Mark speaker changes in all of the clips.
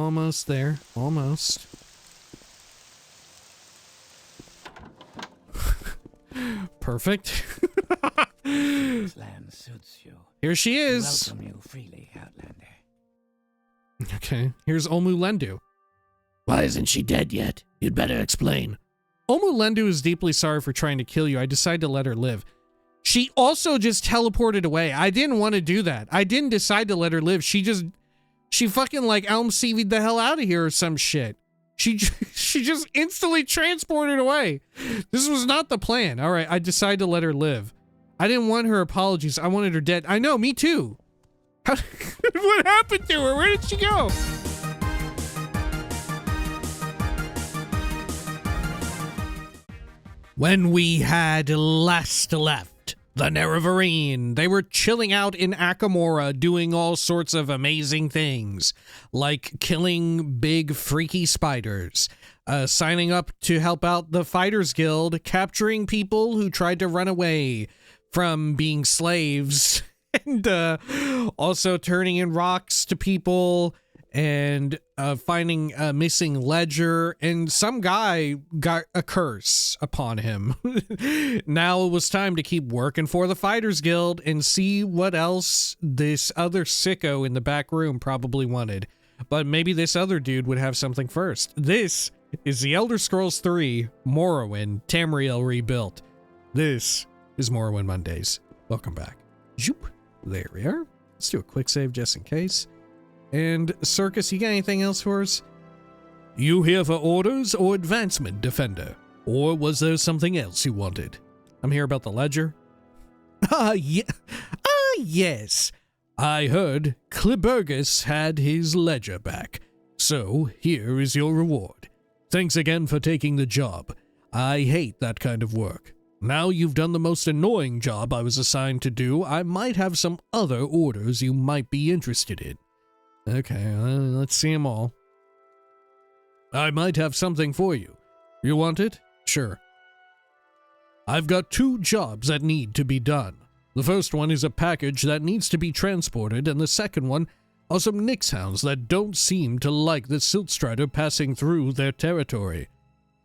Speaker 1: almost there. Almost. Perfect.
Speaker 2: This land suits you.
Speaker 1: Here she is.
Speaker 2: Welcome you freely, Outlander.
Speaker 1: Okay, here's Lendu.
Speaker 3: Why isn't she dead yet? You'd better explain.
Speaker 1: Lendu is deeply sorry for trying to kill you. I decided to let her live. She also just teleported away. I didn't want to do that. I didn't decide to let her live. She fucking like Elm CV'd the hell out of here or some shit. She just instantly transported away. This was not the plan. All right, I decided to let her live. I didn't want her apologies. I wanted her dead. I know, me too. What happened to her? Where did she go? When we had last left the Nerevarine, they were chilling out in Akamora doing all sorts of amazing things, like killing big freaky spiders, signing up to help out the Fighters Guild, capturing people who tried to run away from being slaves, and also turning in rocks to people, and finding a missing ledger, and some guy got a curse upon him. Now it was time to keep working for the Fighters Guild and see what else this other sicko in the back room probably wanted. But maybe this other dude would have something first. This is the Elder Scrolls 3 Morrowind Tamriel Rebuilt. This is Morrowind Mondays. Welcome back. Zoop. There we are. Let's do a quick save just in case. And Circus, you got anything else for us? You here for orders or advancement, Defender? Or was there something else you wanted? I'm here about the ledger. Yes. I heard Kliburgus had his ledger back. So, here is your reward. Thanks again for taking the job. I hate that kind of work. Now you've done the most annoying job I was assigned to do, I might have some other orders you might be interested in. Okay, let's see them all. I might have something for you. You want it? Sure. I've got 2 jobs that need to be done. The first one is a package that needs to be transported, and the second one are some Nixhounds that don't seem to like the Siltstrider passing through their territory.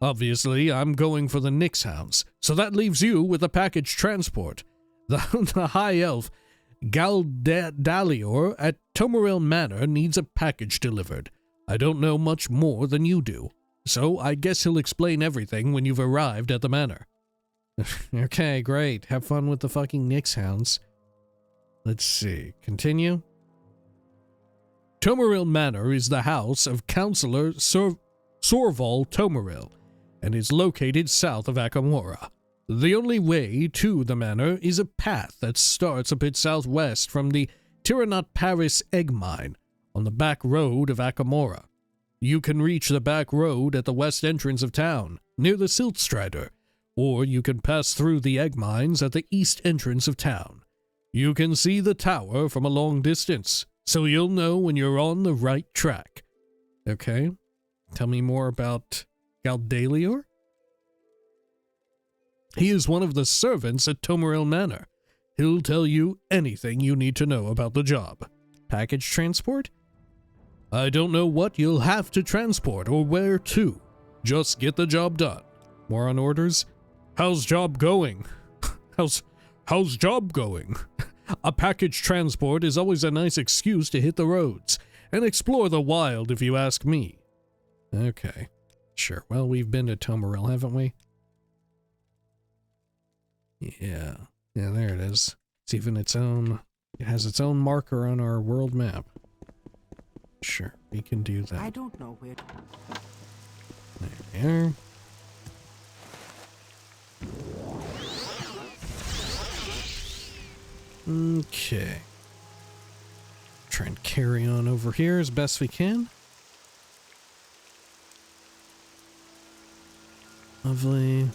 Speaker 1: Obviously, I'm going for the Nixhounds, so that leaves you with a package transport. The High Elf Galdalior at Tamriel Manor needs a package delivered. I don't know much more than you do, so I guess he'll explain everything when you've arrived at the manor. Okay, great. Have fun with the fucking Nixhounds. Let's see. Continue. Tamriel Manor is the house of Councillor Sorval Tamriel, and is located south of Akamora. The only way to the manor is a path that starts a bit southwest from the Tyrannot Paris egg mine on the back road of Akamora. You can reach the back road at the west entrance of town, near the Siltstrider, or you can pass through the egg mines at the east entrance of town. You can see the tower from a long distance, so you'll know when you're on the right track. Okay, tell me more about Galdalior? He is one of the servants at Tamriel Manor. He'll tell you anything you need to know about the job. Package transport? I don't know what you'll have to transport or where to. Just get the job done. More on orders? How's job going? How's job going? A package transport is always a nice excuse to hit the roads and explore the wild if you ask me. Okay, sure. Well, we've been to Tamriel, haven't we? Yeah, there it is. It's even its own, it has its own marker on our world map. Sure, we can do that.
Speaker 4: I don't know where.
Speaker 1: There. Okay. Try and carry on over here as best we can. Lovely.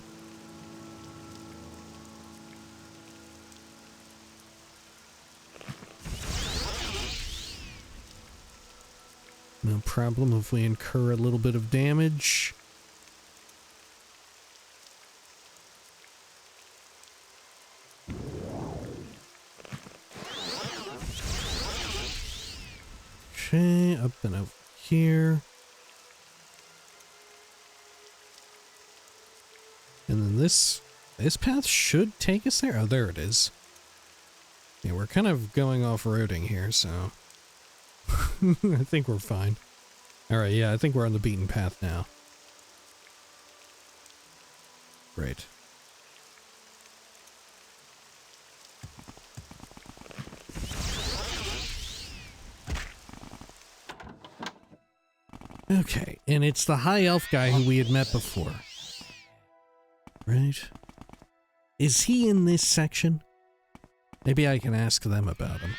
Speaker 1: No problem if we incur a little bit of damage. Okay, up and over here. And then this path should take us there. Oh, there it is. Yeah, we're kind of going off-roading here, so I think we're fine. Alright, yeah, I think we're on the beaten path now. Great. Okay, and it's the high elf guy who we had met before. Right? Is he in this section? Maybe I can ask them about him.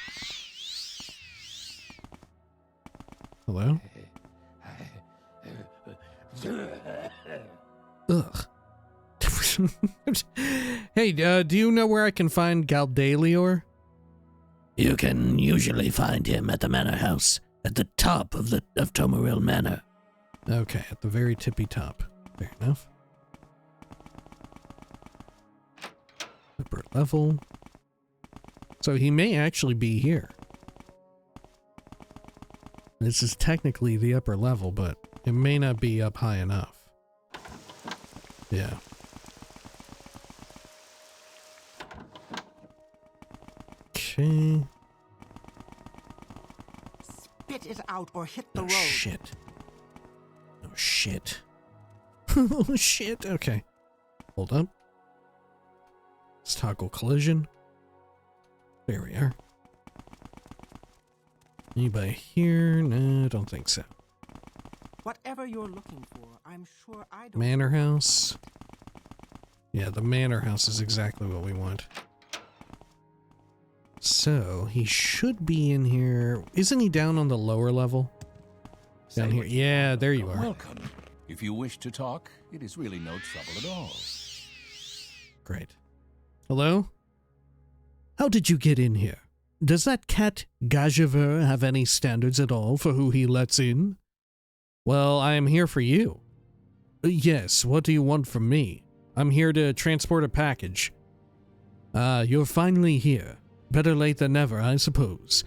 Speaker 1: Hello? Ugh. Hey, do you know where I can find Galdalior?
Speaker 3: You can usually find him at the manor house, at the top of Tamriel Manor.
Speaker 1: Okay, at the very tippy top. Fair enough. Upper level. So he may actually be here. This is technically the upper level, but it may not be up high enough. Yeah. Okay.
Speaker 4: Spit it out or hit the road.
Speaker 1: Shit. Oh, shit. Oh, shit. Okay. Hold up. Let's toggle collision. There we are. Anybody here? No, I don't think so.
Speaker 4: Whatever you're looking for, I'm sure I don't.
Speaker 1: Manor house. Yeah, the manor house is exactly what we want. So, he should be in here. Isn't he down on the lower level? Down here. Yeah, there you are.
Speaker 5: Welcome. If you wish to talk, it is really no trouble at all.
Speaker 1: Great. Hello? How did you get in here? Does that cat Gajever have any standards at all for who he lets in? Well, I am here for you. Yes, what do you want from me? I'm here to transport a package. You're finally here. Better late than never, I suppose.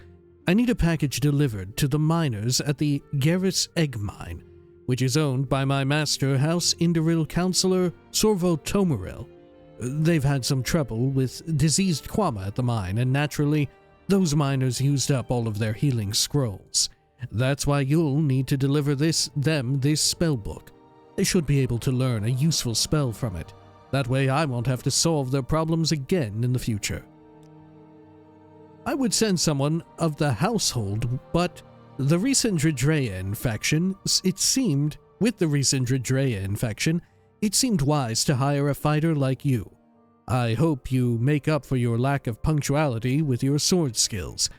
Speaker 1: I need a package delivered to the miners at the Garrus Egg Mine, which is owned by my master, House Indiril Counselor Sorvo Tamriel. They've had some trouble with diseased Kwama at the mine, and naturally, those miners used up all of their healing scrolls. That's why you'll need to deliver this spell book. They should be able to learn a useful spell from it. That way I won't have to solve their problems again in the future. I would send someone of the household, but the recent Dredrea infection, it seemed wise to hire a fighter like you. I hope you make up for your lack of punctuality with your sword skills.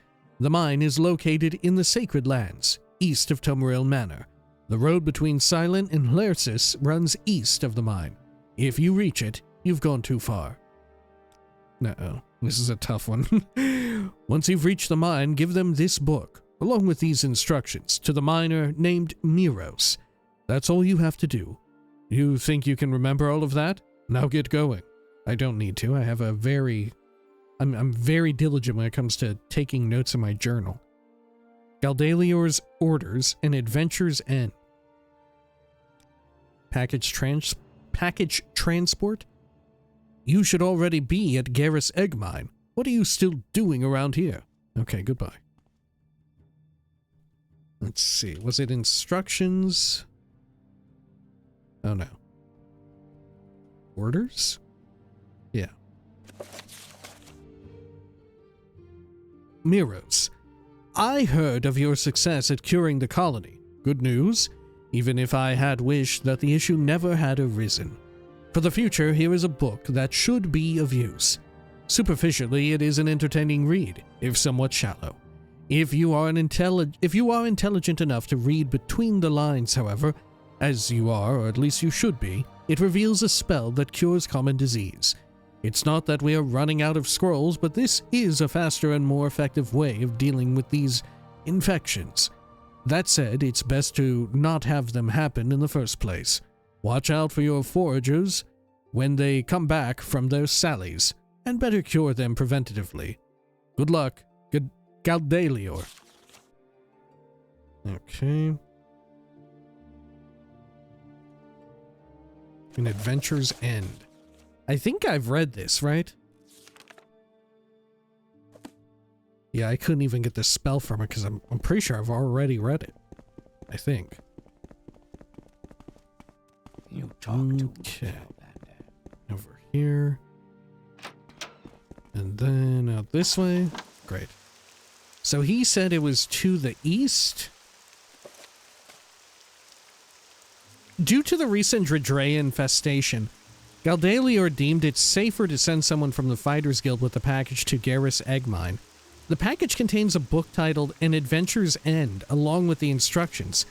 Speaker 1: The mine is located in the Sacred Lands, east of Tamriel Manor. The road between Silent and Lersis runs east of the mine. If you reach it, you've gone too far. Uh-oh, this is a tough one. Once you've reached the mine, give them this book, along with these instructions, to the miner named Miros. That's all you have to do. You think you can remember all of that? Now get going. I don't need to. I have a I'm very diligent when it comes to taking notes in my journal. Galdalior's orders and adventures end. Package transport? You should already be at Garrus Egg Mine. What are you still doing around here? Okay, goodbye. Let's see. Was it instructions? Oh no. Orders? Yeah. Miros, I heard of your success at curing the colony. Good news, even if I had wished that the issue never had arisen. For the future, here is a book that should be of use. Superficially, it is an entertaining read, if somewhat shallow. If you are intelligent enough to read between the lines, however, as you are, or at least you should be, it reveals a spell that cures common disease. It's not that we are running out of scrolls, but this is a faster and more effective way of dealing with these infections. That said, it's best to not have them happen in the first place. Watch out for your foragers when they come back from their sallies, and better cure them preventatively. Good luck. Good Galdalior. Okay. An Adventure's End. I think I've read this, right? Yeah, I couldn't even get the spell from it because I'm pretty sure I've already read it. I think.
Speaker 2: You talk to
Speaker 1: Okay.
Speaker 2: Outlander.
Speaker 1: Over here. And then out this way. Great. So he said it was to the east. Due to the recent Dredrea infestation, Galdalior deemed it safer to send someone from the Fighters Guild with the package to Garrus Eggmine. The package contains a book titled An Adventure's End, along with the instructions.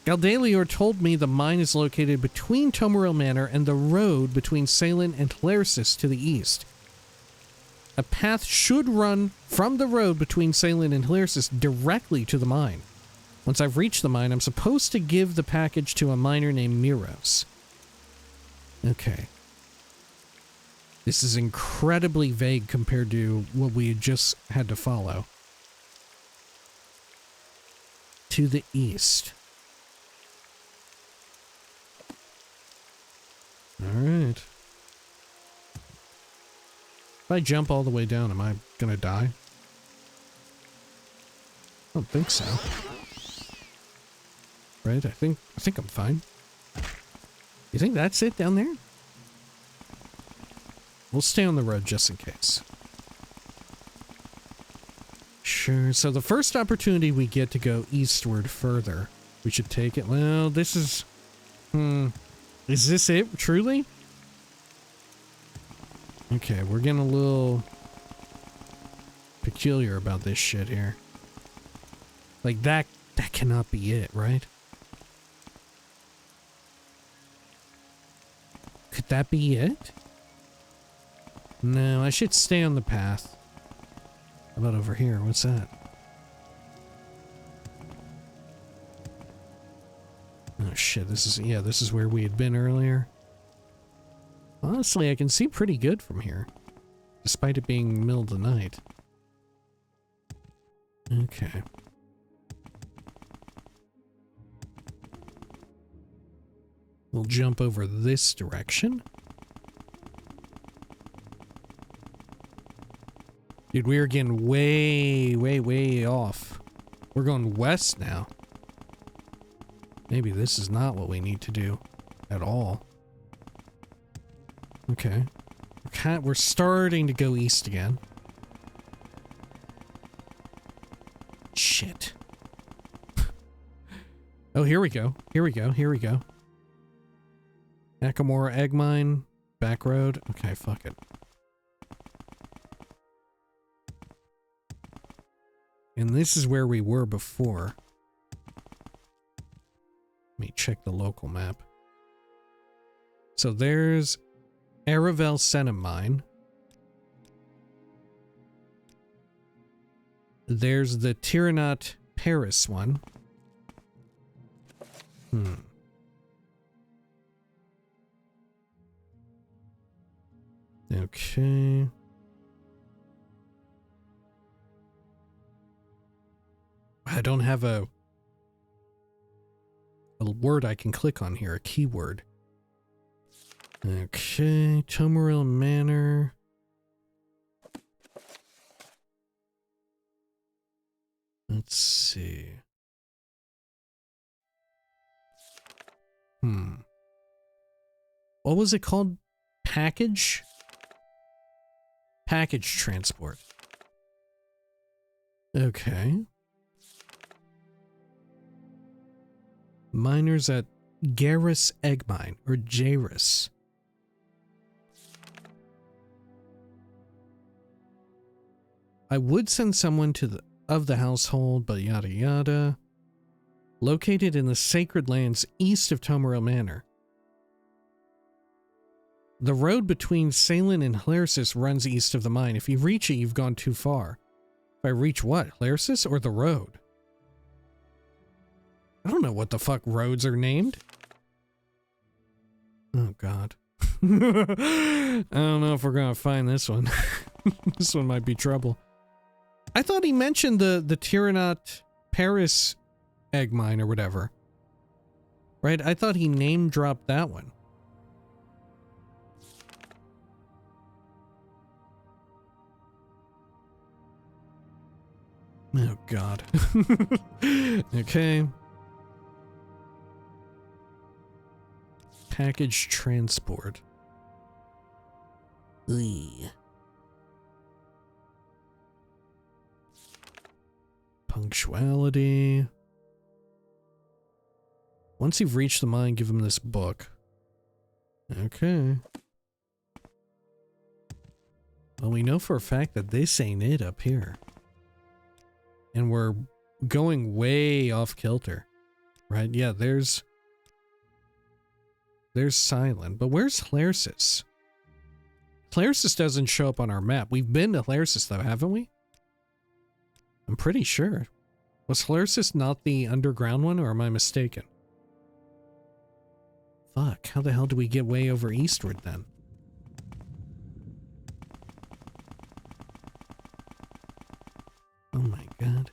Speaker 1: Galdalior told me the mine is located between Tamriel Manor and the road between Salin and Hlersis to the east. A path should run from the road between Salin and Hlersis directly to the mine. Once I've reached the mine, I'm supposed to give the package to a miner named Miros. Okay. This is incredibly vague compared to what we had just had to follow. To the east. Alright. If I jump all the way down, am I gonna die? I don't think so. Right? I think I'm fine. You think that's it down there? We'll stay on the road just in case. Sure, so the first opportunity we get to go eastward further, we should take it. Well, this is... Is this it, truly? Okay, we're getting a little peculiar about this shit here. Like, that cannot be it, right? Could that be it? No, I should stay on the path. How about over here? What's that? Oh shit, this is where we had been earlier. Honestly, I can see pretty good from here. Despite it being middle of the night. Okay. We'll jump over this direction. Dude, we are getting way off. We're going west now. Maybe this is not what we need to do at all. Okay. We're starting to go east again. Shit. Oh, here we go. Here we go. Akamora Eggmine. Back road. Okay, fuck it. And this is where we were before. Let me check the local map. So there's Aravel Senum Mine. There's the Tyrannot Paris one. Okay. I don't have a word I can click on here, a keyword. Okay, Tamriel Manor. Let's see. What was it called? Package? Package transport. Okay. Miners at Garrus Eggmine, or Jairus. I would send someone to the household, but yada yada. Located in the sacred lands east of Tamriel Manor. The road between Salin and Hlersis runs east of the mine. If you reach it, you've gone too far. If I reach what? Hlersis or the road? I don't know what the fuck roads are named. Oh god. I don't know if we're gonna find this one. This one might be trouble. I thought he mentioned the Tyrannot Paris egg mine or whatever. Right? I thought he name dropped that one. Oh, God. Okay. Package transport.
Speaker 3: Ugh.
Speaker 1: Punctuality. Once you've reached the mine, give him this book. Okay. Well, we know for a fact that this ain't it up here. And we're going way off kilter. Right? Yeah, there's Silent. But where's Hlersis? Hlersis doesn't show up on our map. We've been to Hlersis though, haven't we? I'm pretty sure. Was Hlersis not the underground one, or am I mistaken? Fuck, how the hell do we get way over eastward then? Oh my god.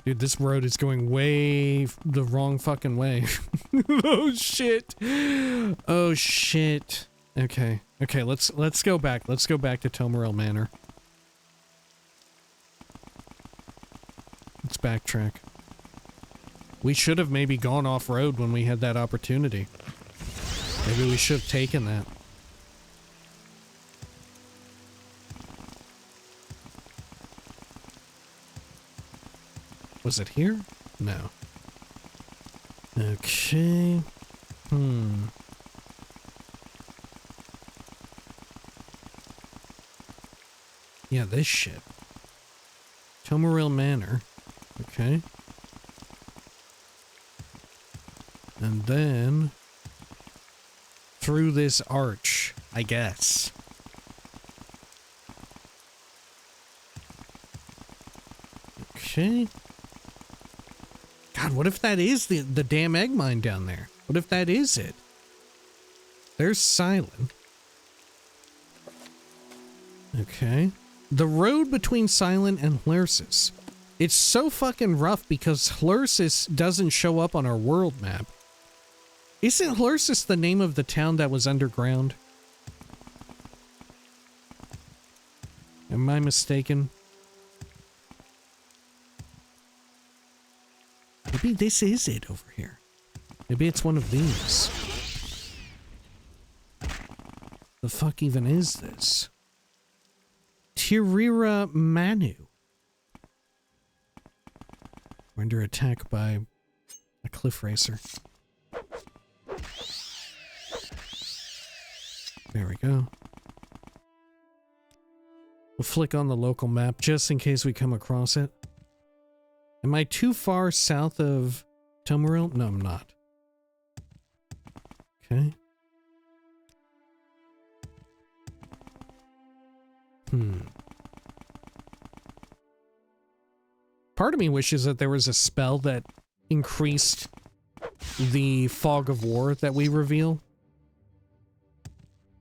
Speaker 1: Dude, this road is going way the wrong fucking way. Oh shit. Oh shit. Okay. Okay, let's go back. Let's go back to Tamriel Manor. Let's backtrack. We should have maybe gone off-road when we had that opportunity. Maybe we should have taken that. Was it here? No. Okay. Yeah, this shit. Tamriel Manor. Okay. And then through this arch, I guess. Okay. God, what if that is the damn egg mine down there? What if that is it? There's Silent. Okay. The road between Silent and Hlersis. It's so fucking rough because Hlersis doesn't show up on our world map. Isn't Hlersis the name of the town that was underground? Am I mistaken? Maybe this is it over here. Maybe it's one of these. The fuck even is this? Tirira Manu. We're under attack by a cliff racer. There we go. We'll flick on the local map just in case we come across it. Am I too far south of Tamriel? No, I'm not. Okay. Part of me wishes that there was a spell that increased the fog of war that we reveal.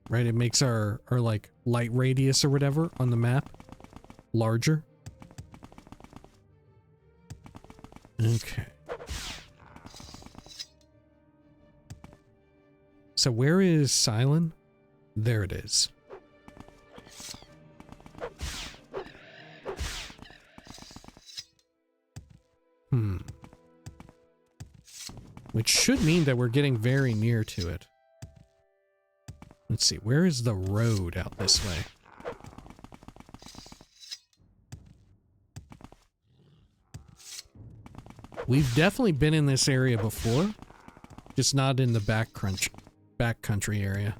Speaker 1: Right? It makes our like light radius or whatever on the map larger. Okay. So where is Silent? There it is. Which should mean that we're getting very near to it. Let's see, where is the road out this way? We've definitely been in this area before, just not in the backcountry area.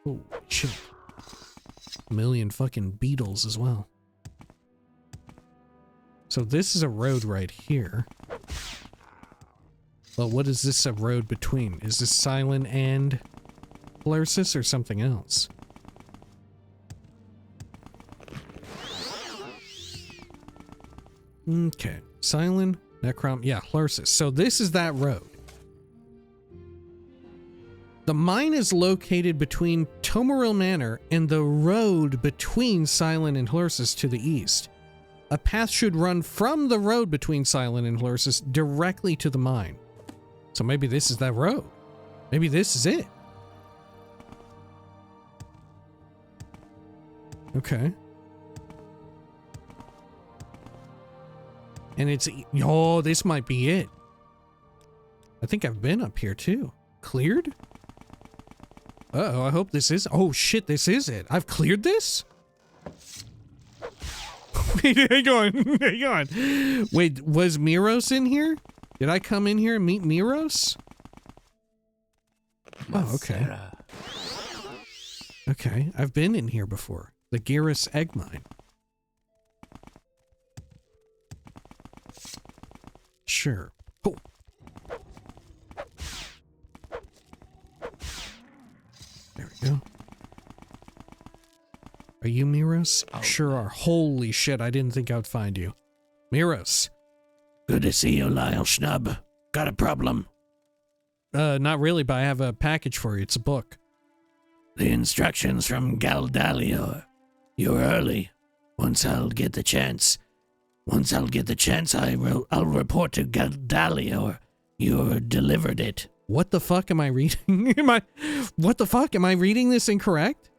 Speaker 1: Oh, shit. A million fucking beetles as well. So this is a road right here. Well, what is this a road between? Is this Silent and Hlersis or something else? Okay. Silent, Necrom, yeah, Hlersis. So this is that road. The mine is located between Tamriel Manor and the road between Silent and Hlersis to the east. A path should run from the road between Silent and Hlersis directly to the mine. So maybe this is that road. Maybe this is it. Okay. And it's... Oh, this might be it. I think I've been up here too. Cleared? Uh-oh, I hope this is... Oh shit, this is it. I've cleared this? Wait, hang on. Hang on. Wait, was Miros in here? Did I come in here and meet Miros? Oh, okay. Okay, I've been in here before. The Garrus egg mine. Sure. Oh. There we go. Are you Miros?
Speaker 2: Oh.
Speaker 1: Sure are. Holy shit, I didn't think I'd find you. Miros.
Speaker 3: Good to see you, Lyle Schnub. Got a problem?
Speaker 1: Not really, but I have a package for you. It's a book.
Speaker 3: The instructions from Galdalior. You're early. Once I'll get the chance, I'll report to Galdalior. You delivered it.
Speaker 1: What the fuck am I reading? What the fuck? Am I reading this incorrect?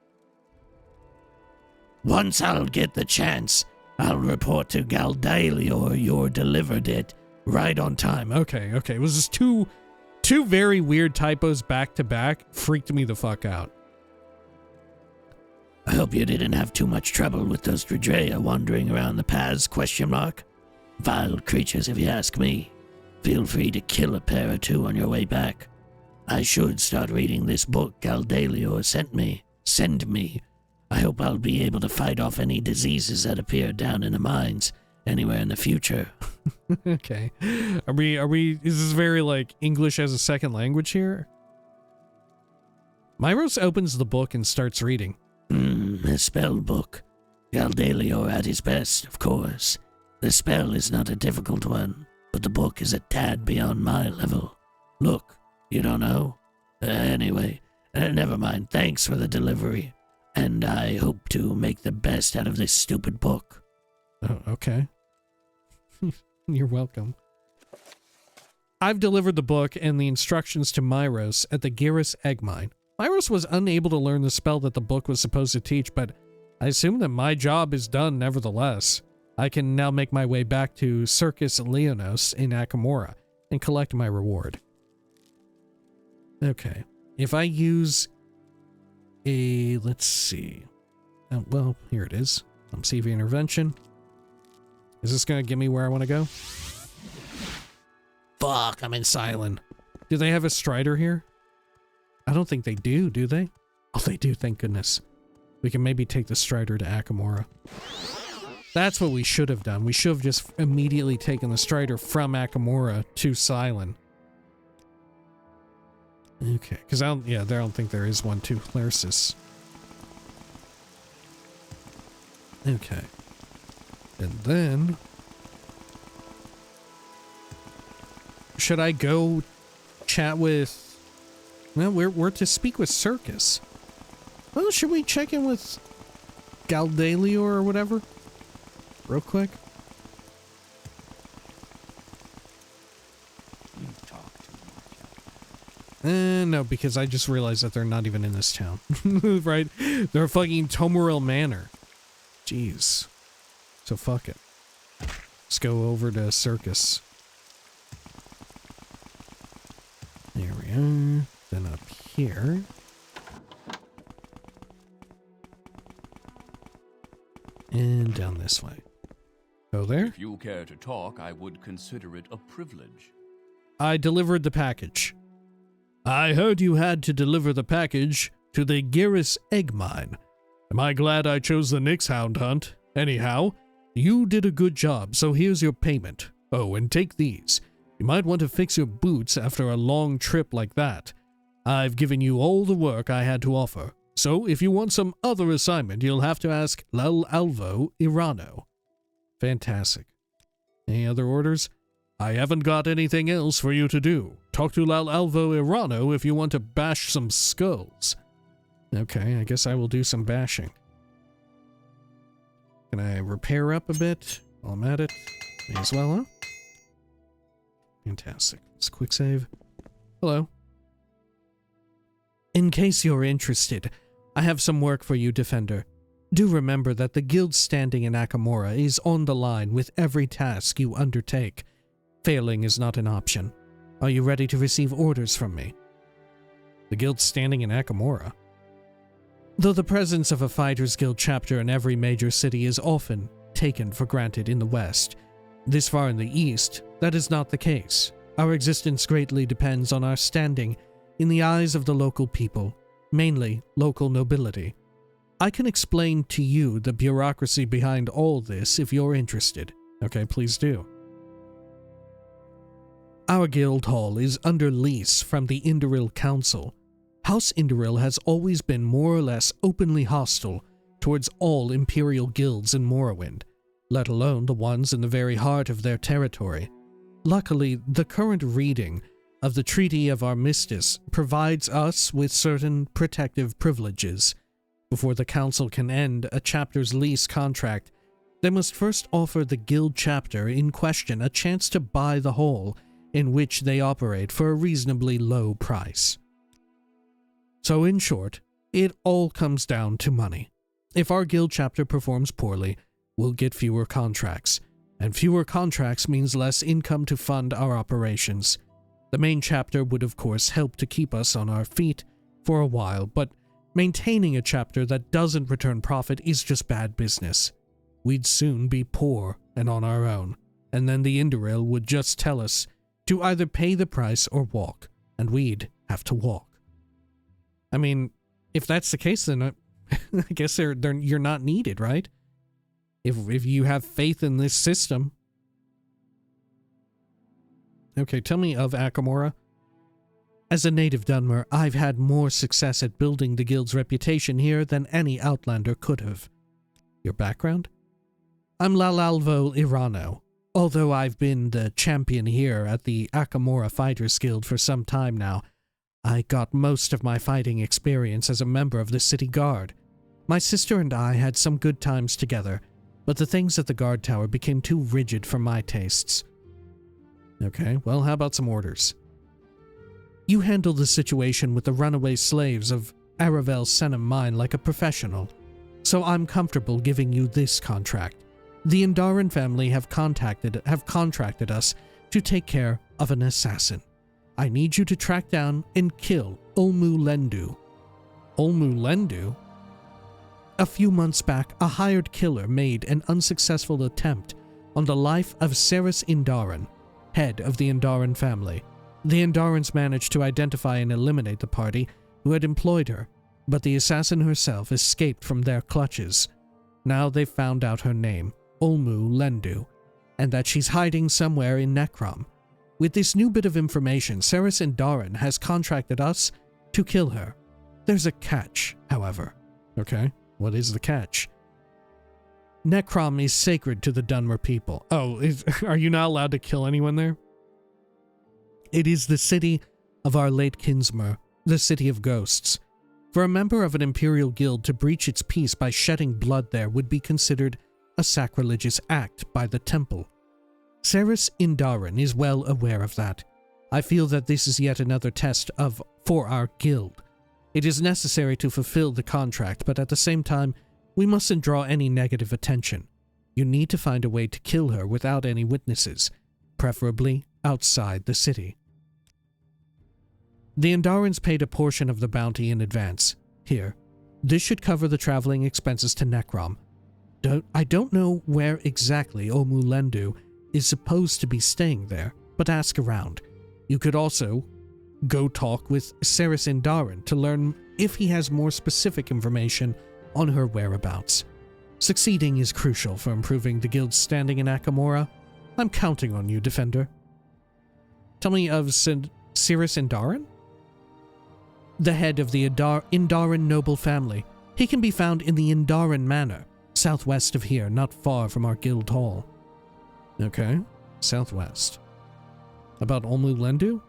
Speaker 3: Once I'll get the chance, I'll report to Galdalior. You delivered it right on time.
Speaker 1: Okay. It was just two very weird typos back to back. Freaked me the fuck out.
Speaker 3: I hope you didn't have too much trouble with those Dredrea wandering around the paths, ? Vile creatures, if you ask me. Feel free to kill a pair or two on your way back. I should start reading this book Galdalior send me. I hope I'll be able to fight off any diseases that appear down in the mines anywhere in the future.
Speaker 1: Okay. Is this very like English as a second language here? Miros opens the book and starts reading.
Speaker 3: A spell book. Galdalior at his best, of course. The spell is not a difficult one, but the book is a tad beyond my level. Look, you don't know? Anyway, never mind. Thanks for the delivery. And I hope to make the best out of this stupid book.
Speaker 1: Oh, okay. You're welcome. I've delivered the book and the instructions to Miros at the Garrus egg mine. Miros was unable to learn the spell that the book was supposed to teach, but I assume that my job is done nevertheless. I can now make my way back to Circus Leonos in Akamora and collect my reward. Okay. If I use a... let's see. Oh, well, here it is. CV intervention. Is this going to get me where I want to go? Fuck, I'm in Silent. Do they have a Strider here? I don't think they do they? Oh, they do, thank goodness. We can maybe take the Strider to Akamora. That's what we should have done. We should have just immediately taken the Strider from Akamora to Silent. Okay, because I don't think there is one to Larsis. Okay. And then... should I go chat with... well, we're to speak with Circus. Well, should we check in with Galdalior or whatever? Real quick.
Speaker 2: You talk too much.
Speaker 1: No, because I just realized that they're not even in this town. Right? They're fucking Tamriel Manor. Jeez. So fuck it. Let's go over to Circus. There we are. Then up here. And down this way. Go there.
Speaker 5: If you care to talk, I would consider it a privilege.
Speaker 1: I delivered the package. I heard you had to deliver the package to the Garrus egg mine. Am I glad I chose the Nyx Hound hunt? Anyhow, you did a good job, so here's your payment. Oh, and take these. You might want to fix your boots after a long trip like that. I've given you all the work I had to offer, so if you want some other assignment, you'll have to ask Alvo Irano. Fantastic. Any other orders? I haven't got anything else for you to do. Talk to Alvo Irano if you want to bash some skulls. Okay, I guess I will do some bashing. Can I repair up a bit while I'm at it? May as well, huh? Fantastic. Let's quick save. Hello. In case you're interested, I have some work for you, Defender. Do remember that the guild's standing in Akamora is on the line with every task you undertake. Failing is not an option. Are you ready to receive orders from me? The guild's standing in Akamora. Though the presence of a Fighters Guild chapter in every major city is often taken for granted in the West, this far in the East, that is not the case. Our existence greatly depends on our standing in the eyes of the local people, mainly local nobility. I can explain to you the bureaucracy behind all this if you're interested. Okay, please do. Our guild hall is under lease from the Indoril Council. House Indoril has always been more or less openly hostile towards all Imperial guilds in Morrowind, let alone the ones in the very heart of their territory. Luckily, the current reading of the Treaty of Armistice provides us with certain protective privileges. Before the Council can end a chapter's lease contract, they must first offer the guild chapter in question a chance to buy the hall in which they operate for a reasonably low price. So in short, it all comes down to money. If our guild chapter performs poorly, we'll get fewer contracts, and fewer contracts means less income to fund our operations. The main chapter would of course help to keep us on our feet for a while, but maintaining a chapter that doesn't return profit is just bad business. We'd soon be poor and on our own, and then the Indoril would just tell us to either pay the price or walk, and we'd have to walk. I mean, if that's the case, then I guess you're not needed, right? If you have faith in this system. Okay, tell me of Akamora. As a native Dunmer, I've had more success at building the guild's reputation here than any Outlander could have. Your background? I'm Lalalvo Irano. Although I've been the champion here at the Akamora Fighters Guild for some time now, I got most of my fighting experience as a member of the city guard. My sister and I had some good times together, but the things at the guard tower became too rigid for my tastes. Okay, well, how about some orders? You handled the situation with the runaway slaves of Aravel Senem Mine like a professional, so I'm comfortable giving you this contract. The Indaran family have contracted us to take care of an assassin. I need you to track down and kill Olmu Lendu. Olmu Lendu? A few months back, a hired killer made an unsuccessful attempt on the life of Ceres Indaran, head of the Indaran family. The Indarans managed to identify and eliminate the party who had employed her, but the assassin herself escaped from their clutches. Now they've found out her name, Olmu Lendu, and that she's hiding somewhere in Necrom. With this new bit of information, Ceres Indaran has contracted us to kill her. There's a catch, however. Okay, what is the catch? Necrom is sacred to the Dunmer people. Oh, are you not allowed to kill anyone there? It is the city of our late kinsmer, the city of ghosts. For a member of an imperial guild to breach its peace by shedding blood there would be considered a sacrilegious act by the temple. Ceres Indaran is well aware of that. I feel that this is yet another test for our guild. It is necessary to fulfill the contract, but at the same time, we mustn't draw any negative attention. You need to find a way to kill her without any witnesses, preferably outside the city. The Indarans paid a portion of the bounty in advance. Here, this should cover the traveling expenses to Necrom. I don't know where exactly Olmu Lendu is supposed to be staying there, but ask around. You could also go talk with Ceres Indaran to learn if he has more specific information on her whereabouts. Succeeding is crucial for improving the guild's standing in Akamora. I'm counting on you, Defender. Tell me of Ceres Indaran? The head of the Indaran noble family. He can be found in the Indaran Manor, southwest of here, not far from our guild hall. Okay, southwest. About Olmu Lendu?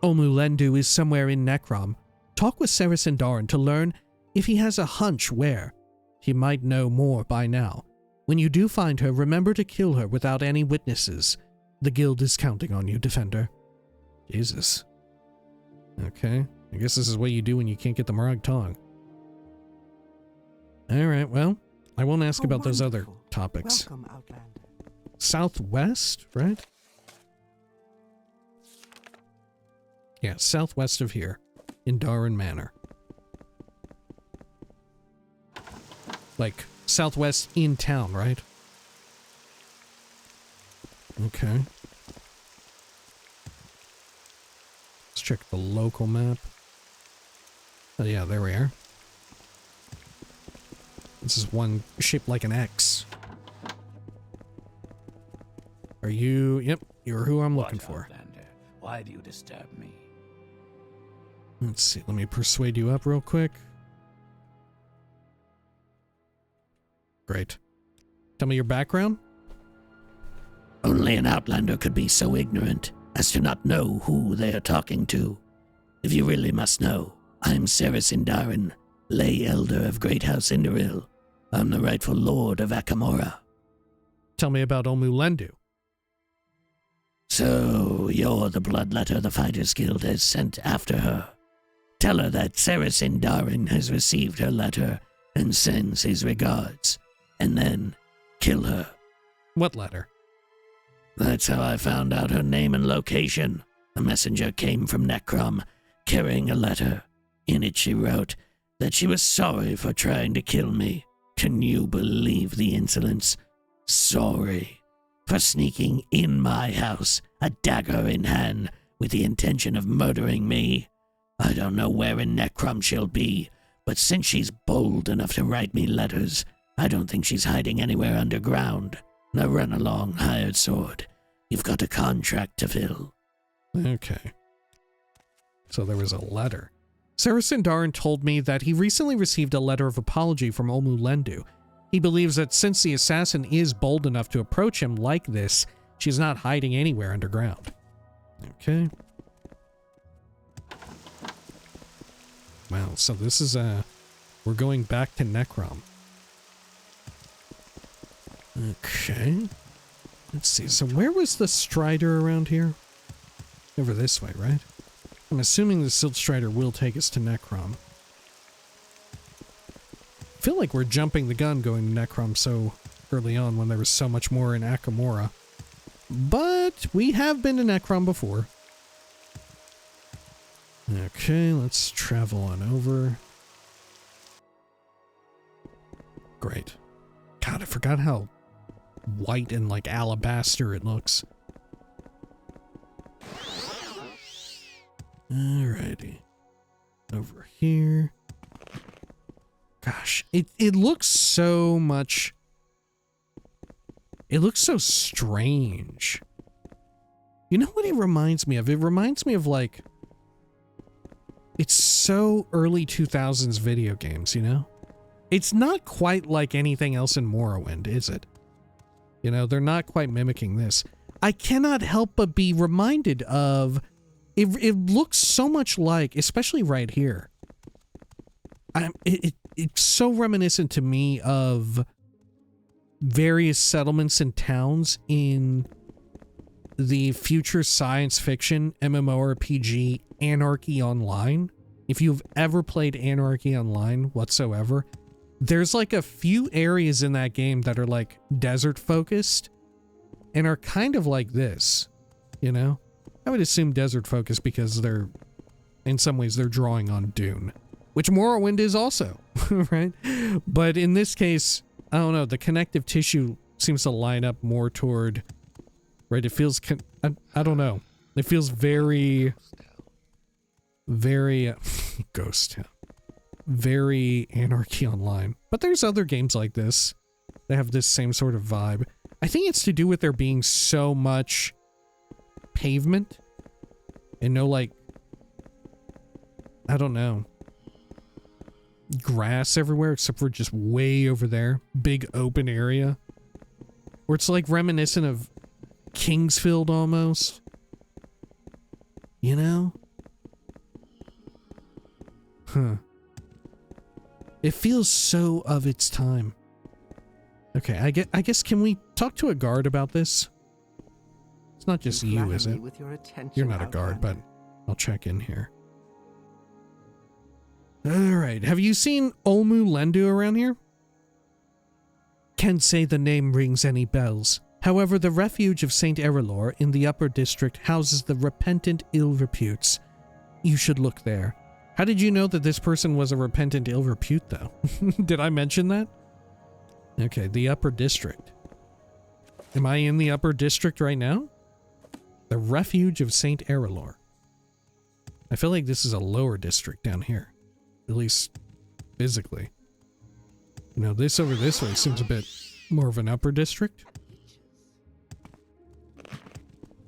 Speaker 1: Olmu Lendu is somewhere in Necrom. Talk with Ceres Indaran to learn if he has a hunch where. He might know more by now. When you do find her, remember to kill her without any witnesses. The guild is counting on you, Defender. Jesus. Okay, I guess this is what you do when you can't get the Morag tongue. Alright, well, I won't ask
Speaker 4: How
Speaker 1: about those other
Speaker 4: wonderful.
Speaker 1: topics.
Speaker 4: Welcome, Outlander.
Speaker 1: Southwest, right? Yeah, southwest of here, in Darren Manor. Like, southwest in town, right? Okay. Let's check the local map. Oh yeah, there we are. This is one shaped like an X. Are you... Yep, you're who I'm looking for.
Speaker 5: Outlander? Why do you disturb me?
Speaker 1: Let's see, let me persuade you up real quick. Great. Tell me your background?
Speaker 3: Only an outlander could be so ignorant as to not know who they are talking to. If you really must know, I'm Circus Leonos, lay elder of Great House Indoril. I'm the rightful lord of Akamora.
Speaker 1: Tell me about Omu.
Speaker 3: So, you're the bloodletter the Fighters Guild has sent after her. Tell her that Saracen Darin has received her letter and sends his regards. And then, kill her.
Speaker 1: What letter?
Speaker 3: That's how I found out her name and location. A messenger came from Necrom, carrying a letter. In it she wrote that she was sorry for trying to kill me. Can you believe the insolence? Sorry for sneaking in my house, a dagger in hand, with the intention of murdering me. I don't know where in Necrom she'll be, but since she's bold enough to write me letters, I don't think she's hiding anywhere underground. Now run along, hired sword. You've got a contract to fill.
Speaker 1: Okay. So there was a letter. Saracen Darin told me that he recently received a letter of apology from Omu. He believes that since the assassin is bold enough to approach him like this, she's not hiding anywhere underground. Okay. Wow, so this is we're going back to Necrom. Okay. Let's see, so where was the Strider around here? Over this way, right? I'm assuming the Silt Strider will take us to Necrom. I feel like we're jumping the gun going to Necrom so early on when there was so much more in Akamora. But we have been to Necrom before. Okay, let's travel on over. Great. God, I forgot how white and like alabaster it looks. Alrighty. Over here. Gosh, it looks so much... It looks so strange. You know what it reminds me of? It reminds me of like... It's so early 2000s video games, you know? It's not quite like anything else in Morrowind, is it? You know, they're not quite mimicking this. I cannot help but be reminded of... It looks so much like, especially right here. It's so reminiscent to me of various settlements and towns in the future science fiction MMORPG Anarchy Online. If you've ever played Anarchy Online whatsoever, there's like a few areas in that game that are like desert focused and are kind of like this, you know? I would assume desert focused because they're, in some ways, they're drawing on Dune, which Morrowind is also, right? But in this case, I don't know, the connective tissue seems to line up more toward, right? It feels, I don't know. It feels very Ghost Town. Very Anarchy Online. But there's other games like this that have this same sort of vibe. I think it's to do with there being so much pavement and no, like, I don't know, grass everywhere except for just way over there. Big open area. Where it's like reminiscent of Kingsfield almost. You know? Huh. It feels so of its time. Okay, I guess can we talk to a guard about this? It's not just you, is it? You're not a guard, but I'll check in here. Alright, have you seen Omu around here? can't say the name rings any bells. However, the refuge of St. Erelor in the Upper District houses the repentant ill reputes. You should look there. How did you know that this person was a repentant ill repute, though? Did I mention that? Okay, the Upper District. Am I in the Upper District right now? The refuge of St. Erelor. I feel like this is a lower district down here. At least physically. You know, this over this way seems a bit more of an upper district.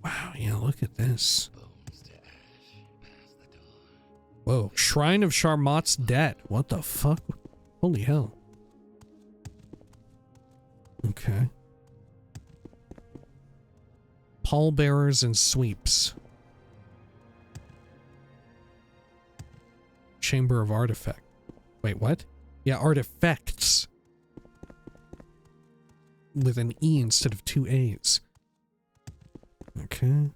Speaker 1: Wow, yeah, look at this. Whoa, Shrine of Charmot's Debt. What the fuck? Holy hell. Okay. Pallbearers and sweeps. Chamber of Artifact. Wait, what? Yeah, artifacts. With an E instead of two A's. Okay.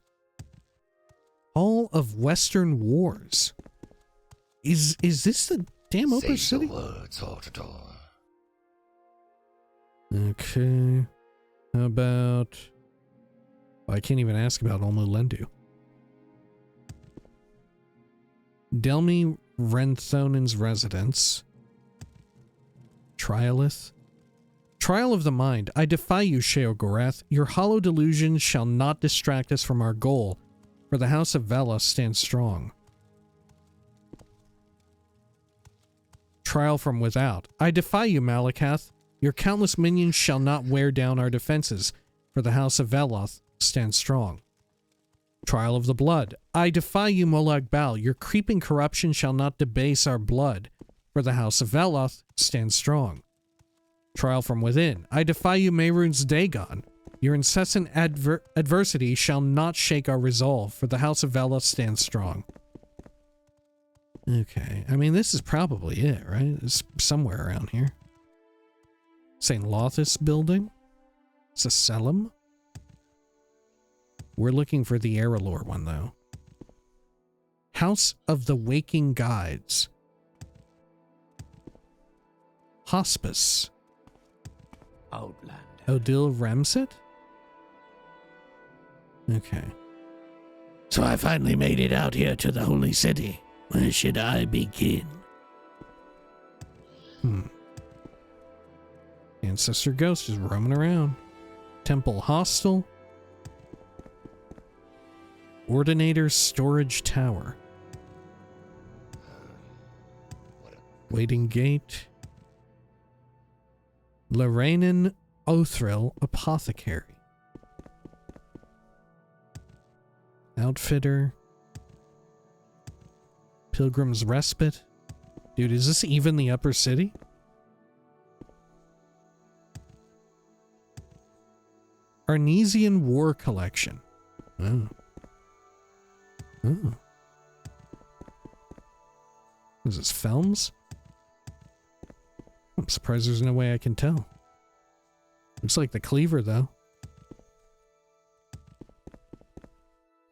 Speaker 1: Hall of Western Wars. Is this the damn Upper City? Okay. How about... I can't even ask about Olmu Lendu. Delmi Renthonen's residence. Trialith. Trial of the mind. I defy you, Sheogorath. Your hollow delusions shall not distract us from our goal, for the House of Vela stands strong. Trial from without. I defy you, Malakath. Your countless minions shall not wear down our defenses, for the House of Veloth stands strong. Trial of the blood. I defy you, Molag Bal. Your creeping corruption shall not debase our blood, for the House of Veloth stands strong. Trial from within. I defy you, Mehrunes Dagon. Your incessant adversity shall not shake our resolve, for the House of Veloth stands strong. Okay, I mean, this is probably it, right? It's somewhere around here. St. Lothus building? Sacelum? We're looking for the Erelor one, though. House of the Waking Guides. Hospice.
Speaker 2: Outland.
Speaker 1: Odil Ramset? Okay.
Speaker 3: So I finally made it out here to the Holy City. Where should I begin?
Speaker 1: Ancestor Ghost is roaming around. Temple Hostel. Ordinator Storage Tower. Waiting Gate. Lorainen Othril Apothecary. Outfitter. Pilgrim's Respite. Dude, is this even the Upper City? Arnesian War Collection. Oh. Oh. Is this films? I'm surprised there's no way I can tell. Looks like the Cleaver, though.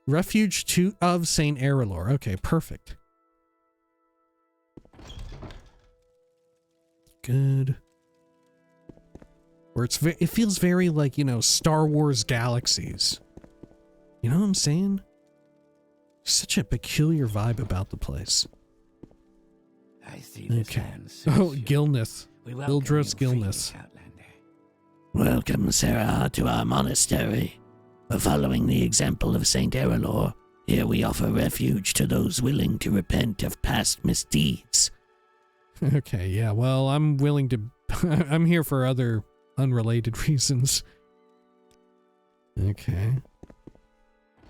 Speaker 1: Refuge of St. Erelor. Okay, perfect. Good. Where it feels very like, you know, Star Wars Galaxies. You know what I'm saying? Such a peculiar vibe about the place.
Speaker 2: I see this
Speaker 1: Okay.
Speaker 2: land suits
Speaker 1: Oh,
Speaker 2: you.
Speaker 1: Gilneth.
Speaker 2: We welcome
Speaker 1: Ildros
Speaker 2: you,
Speaker 1: Gilneth.
Speaker 2: Phoenix Outlander.
Speaker 3: Welcome, Sarah, to our monastery. Following the example of St. Erelor, here we offer refuge to those willing to repent of past misdeeds.
Speaker 1: Okay, yeah, well, I'm willing to... I'm here for other unrelated reasons. Okay.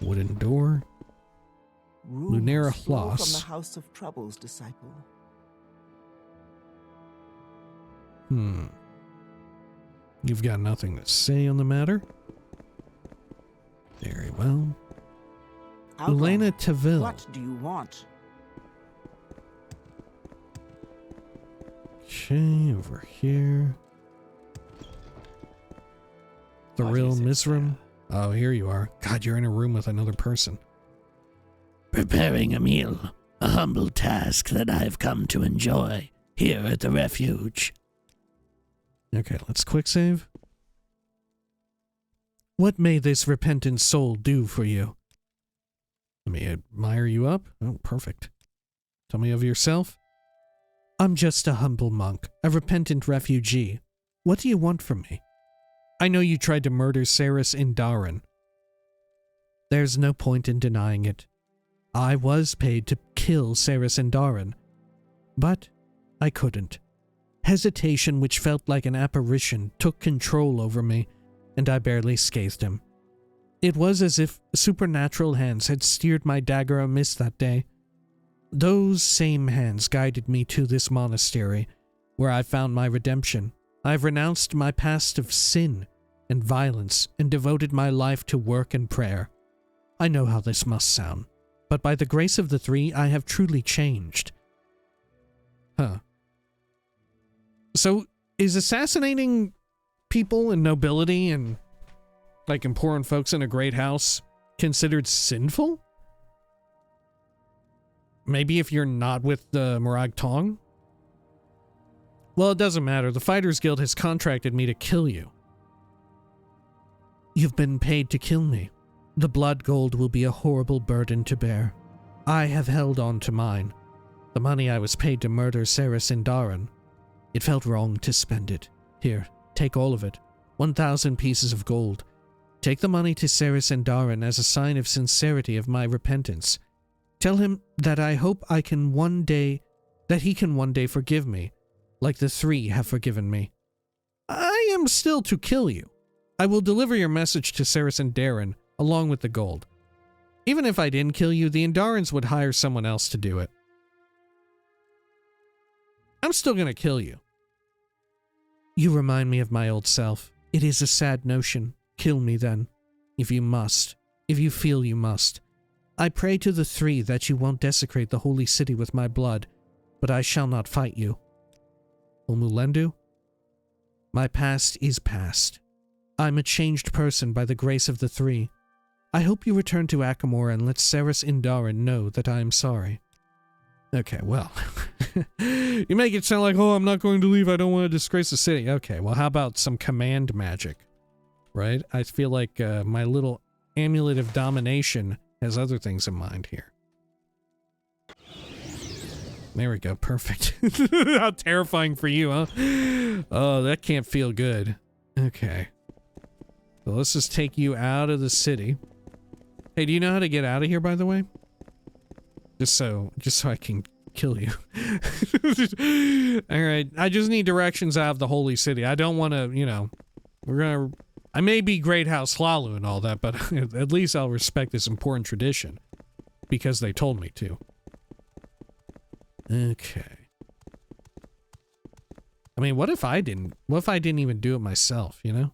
Speaker 1: Wooden door. Lunera
Speaker 4: Flow from
Speaker 1: Hloss.
Speaker 4: the House of Troubles, disciple.
Speaker 1: You've got nothing to say on the matter? Very well.
Speaker 4: Outlander,
Speaker 1: Elena Taville.
Speaker 4: what do you want?
Speaker 1: Okay, over here. The
Speaker 2: What
Speaker 1: real
Speaker 2: is it,
Speaker 1: Mizram. Oh, here you are. God, you're in a room with another person.
Speaker 3: Preparing a meal, a humble task that I've come to enjoy here at the refuge.
Speaker 1: Okay, let's quick save. What may this repentant soul do for you? Let me admire you up. Oh, perfect. Tell me of yourself. I'm just a humble monk, a repentant refugee. What do you want from me? I know you tried to murder Circus Leonos. There's no point in denying it. I was paid to kill Circus Leonos, but I couldn't. Hesitation, which felt like an apparition, took control over me, and I barely scathed him. It was as if supernatural hands had steered my dagger amiss that day. Those same hands guided me to this monastery, where I found my redemption. I've renounced my past of sin and violence and devoted my life to work and prayer. I know how this must sound, but by the grace of the three, I have truly changed. Huh. So, is assassinating people and nobility and, like, important folks in a great house considered sinful? Maybe if you're not with the Morag Tong? Well, it doesn't matter. The Fighters Guild has contracted me to kill you. You've been paid to kill me. The blood gold will be a horrible burden to bear. I have held on to mine. The money I was paid to murder Circus Leonos. It felt wrong to spend it. Here, take all of it. 1,000 pieces of gold. Take the money to Circus Leonos as a sign of sincerity of my repentance. Tell him that I hope he can one day forgive me, like the three have forgiven me. I am still to kill you. I will deliver your message to Circus Leonos, along with the gold. Even if I didn't kill you, the Endarans would hire someone else to do it. I'm still gonna kill you. You remind me of my old self. It is a sad notion. Kill me then. If you must. If you feel you must. I pray to the three that you won't desecrate the holy city with my blood, but I shall not fight you. Olmulendu? My past is past. I'm a changed person by the grace of the three. I hope you return to Akamora and let Circus Leonos know that I am sorry. Okay, well. You make it sound like, oh, I'm not going to leave, I don't want to disgrace the city. Okay, well, how about some command magic? Right? I feel like my little amulet of domination has other things in mind here. There we go, perfect. How terrifying for you, huh? Oh, that can't feel good. Okay. So let's just take you out of the city. Hey, do you know how to get out of here, by the way? Just so I can kill you. Alright, I just need directions out of the holy city. I don't want to, you know, I may be Great House Hlalu and all that, but at least I'll respect this important tradition. Because they told me to. Okay. I mean, what if I didn't even do it myself, you know?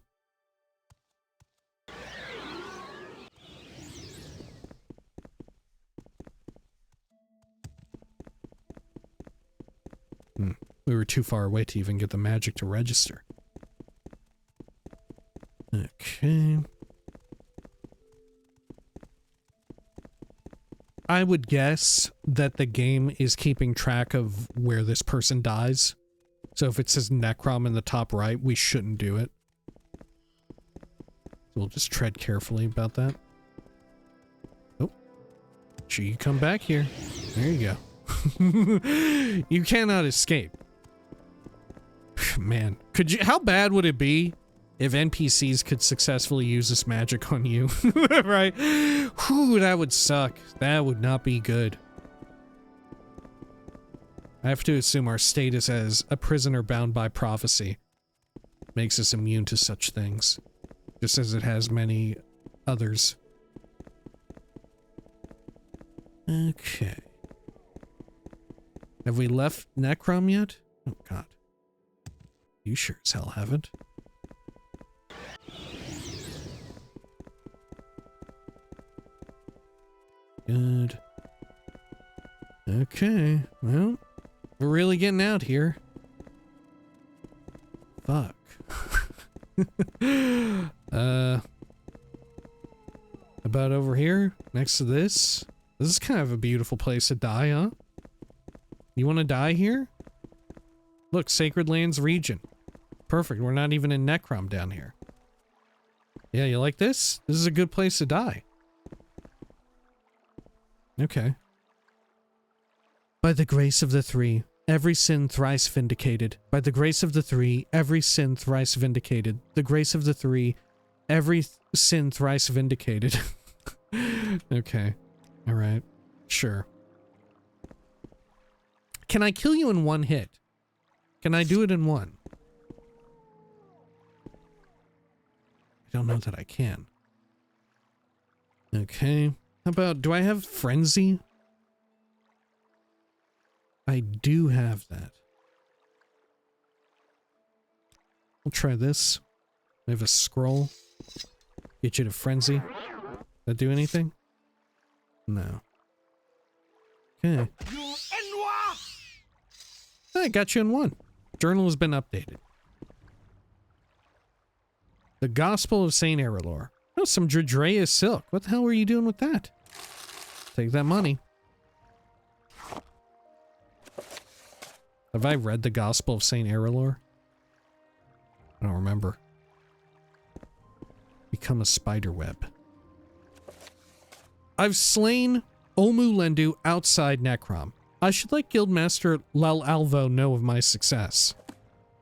Speaker 1: We were too far away to even get the magic to register. Okay. I would guess that the game is keeping track of where this person dies. So if it says Necrom in the top right, we shouldn't do it. So we'll just tread carefully about that. Oh. Sure, you come back here. There you go. You cannot escape. Man, could you? How bad would it be if NPCs could successfully use this magic on you? Right? Whew, that would suck. That would not be good. I have to assume our status as a prisoner bound by prophecy makes us immune to such things, just as it has many others. Okay. Have we left Necrom yet? Oh god. You sure as hell haven't. Good. Okay, well, we're really getting out here. Fuck. About over here, next to this? This is kind of a beautiful place to die, huh? You want to die here? Look, Sacred Lands region. Perfect. We're not even in Necrom down here. Yeah, you like this? This is a good place to die. Okay. By the grace of the three, every sin thrice vindicated. By the grace of the three, every sin thrice vindicated. The grace of the three, every sin thrice vindicated. Okay. Alright. Sure. Can I kill you in one hit? Can I do it in one? I don't know that I can. Okay. How about, do I have Frenzy? I do have that. We'll try this. I have a scroll. Get you to Frenzy. That do anything? No. Okay. I got you in one. Journal has been updated. The Gospel of Saint Errolor. Oh, some Dredrea silk. What the hell were you doing with that? Take that money. Have I read the Gospel of Saint Errolor? I don't remember. Become a spider web. I've slain Olmu Lendu outside Necrom. I should let Guildmaster Lel Alvo know of my success.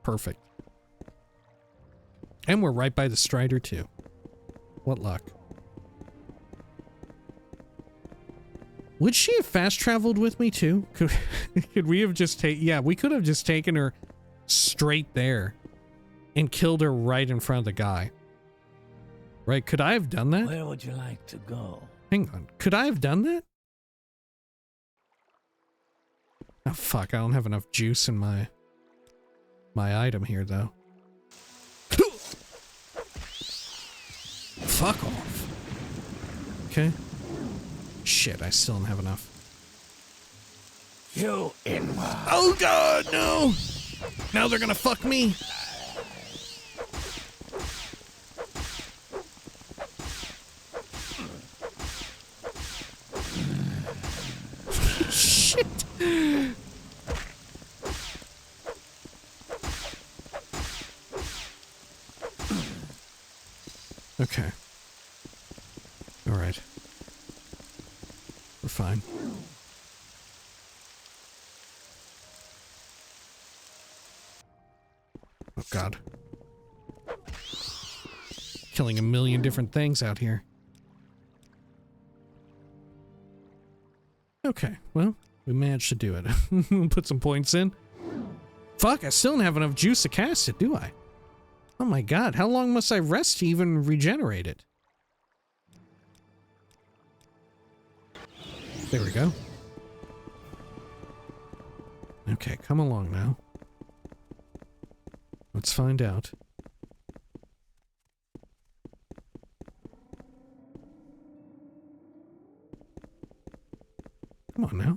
Speaker 1: Perfect. And we're right by the Strider too. What luck. Would she have fast traveled with me too? Could we have just yeah, we could have just taken her straight there and killed her right in front of the guy. Right? Could I have done that?
Speaker 2: Where would you like to go?
Speaker 1: Hang on. Could I have done that? Oh fuck, I don't have enough juice in my item here though. Fuck off. Okay. Shit, I still don't have enough.
Speaker 2: You inward.
Speaker 1: Oh god, no! Now they're gonna fuck me. Shit. Okay. All right. We're fine. Oh god. Killing a million different things out here. Okay, well, we managed to do it. We'll put some points in. Fuck, I still don't have enough juice to cast it, do I? Oh my god, how long must I rest to even regenerate it? There we go. Okay, come along now. Let's find out. Come on now.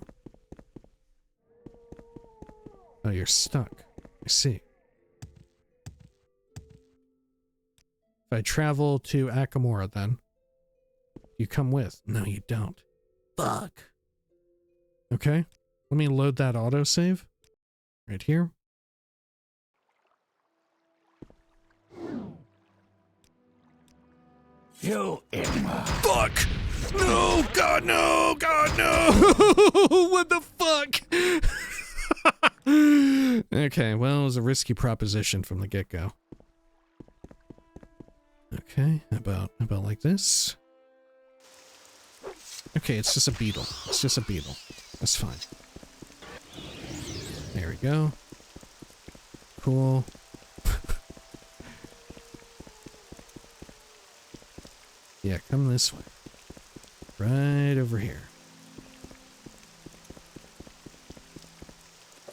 Speaker 1: Oh, you're stuck. I see. If I travel to Akamora, then you come with. No, you don't. Fuck. Okay. Let me load that autosave. Right here.
Speaker 2: You inward.
Speaker 1: Fuck! No! God, no! God, no! What the fuck? Okay, well, it was a risky proposition from the get-go. Okay, about like this. Okay, it's just a beetle. It's just a beetle. That's fine. There we go. Cool. Yeah, come this way. Right over here.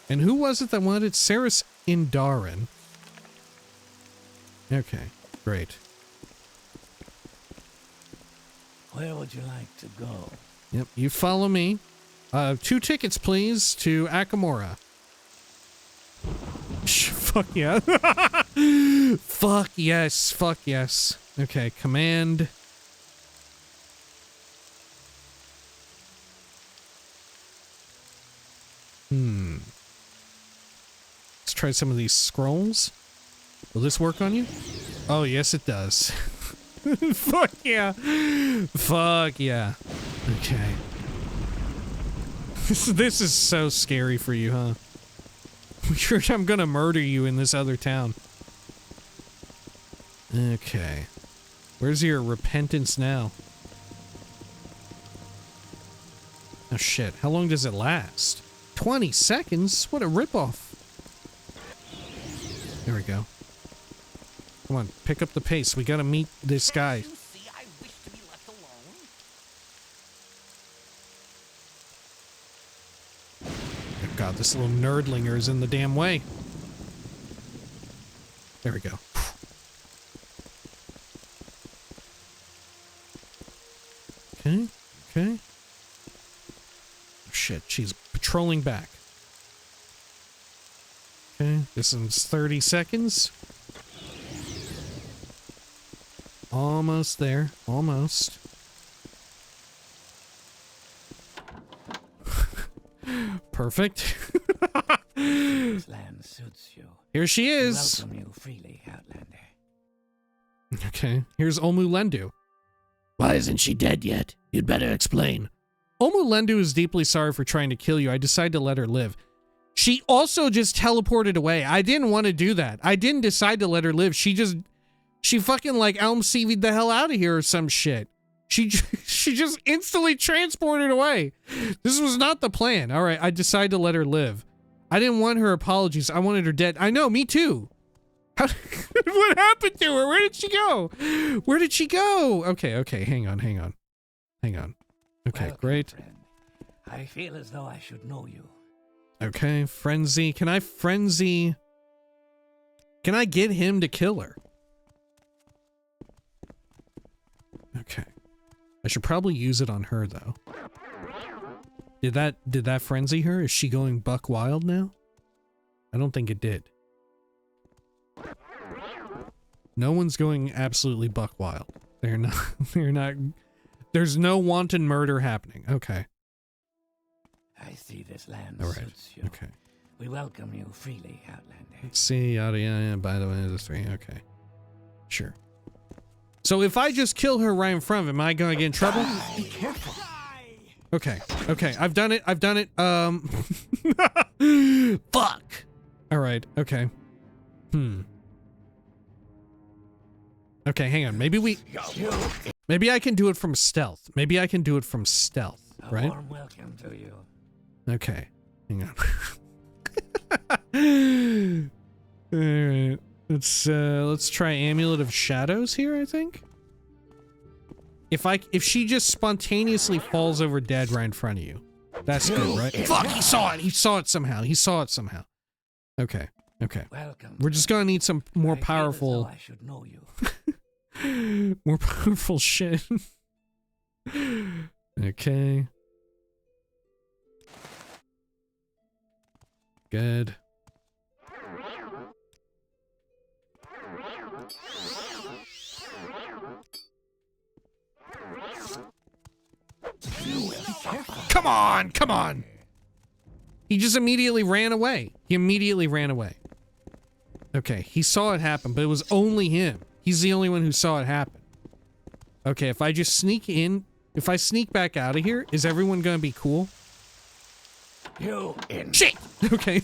Speaker 1: And who was it that wanted Saris Indarin? Okay, great.
Speaker 2: Where would you like to go?
Speaker 1: Yep, you follow me. 2 tickets, please, to Akamora. Fuck yeah. Fuck yes, fuck yes. Okay, command. Let's try some of these scrolls. Will this work on you? Oh, yes, it does. Fuck yeah. Fuck yeah. Okay. This is so scary for you, huh? I'm gonna murder you in this other town. Okay. Where's your repentance now? Oh shit, how long does it last? 20 seconds? What a ripoff. There we go. Come on, pick up the pace. We gotta meet this guy. Oh god, this little nerdlinger is in the damn way. There we go. Okay, okay. Oh, shit, she's patrolling back. Okay, this one's 30 seconds. Almost there. Almost. Perfect.
Speaker 2: This land suits you.
Speaker 1: Here she is.
Speaker 2: Welcome you freely, Outlander.
Speaker 1: Okay, here's Omulendu.
Speaker 3: Why isn't she dead yet? You'd better explain.
Speaker 1: Omulendu is deeply sorry for trying to kill you. I decided to let her live. She also just teleported away. I didn't want to do that. I didn't decide to let her live. She fucking like Elm CV'd the hell out of here or some shit. She just instantly transported away. This was not the plan. All right, I decided to let her live. I didn't want her apologies. I wanted her dead. I know, me too. What happened to her? Where did she go? Where did she go? Okay, okay, hang on. Okay,
Speaker 2: Welcome,
Speaker 1: great.
Speaker 2: friend. I feel as though I should know you.
Speaker 1: Okay, frenzy. Can I frenzy? Can I get him to kill her? Okay. I should probably use it on her though. Did that frenzy her? Is she going buck wild now? I don't think it did. No one's going absolutely buck wild. They're not, there's no wanton murder happening. Okay.
Speaker 2: I see this land
Speaker 1: All right.
Speaker 2: suits you.
Speaker 1: Okay.
Speaker 2: We welcome you freely, Outlander.
Speaker 1: Let's see, yada yada, by the way, the three. Okay. Sure. So if I just kill her right in front of him, am I gonna get in trouble?
Speaker 4: Be careful.
Speaker 1: Okay. Okay. I've done it. Fuck. All right. Okay. Okay, hang on. Maybe I can do it from stealth. Right?
Speaker 2: A warm welcome to you.
Speaker 1: Okay. Hang on. All right. Let's try Amulet of Shadows here, I think. If she just spontaneously falls over dead right in front of you. That's good, right? Fuck, he saw it. He saw it somehow. Okay. Okay.
Speaker 2: Welcome.
Speaker 1: We're just gonna need some more
Speaker 2: I feel as
Speaker 1: powerful
Speaker 2: though I should know you.
Speaker 1: more powerful shit. Okay. Good. Come on! He just immediately ran away. Okay, he saw it happen, but it was only him. He's the only one who saw it happen. Okay, if I just sneak in, if I sneak back out of here, is everyone gonna be cool?
Speaker 2: You in.
Speaker 1: Shit! Okay.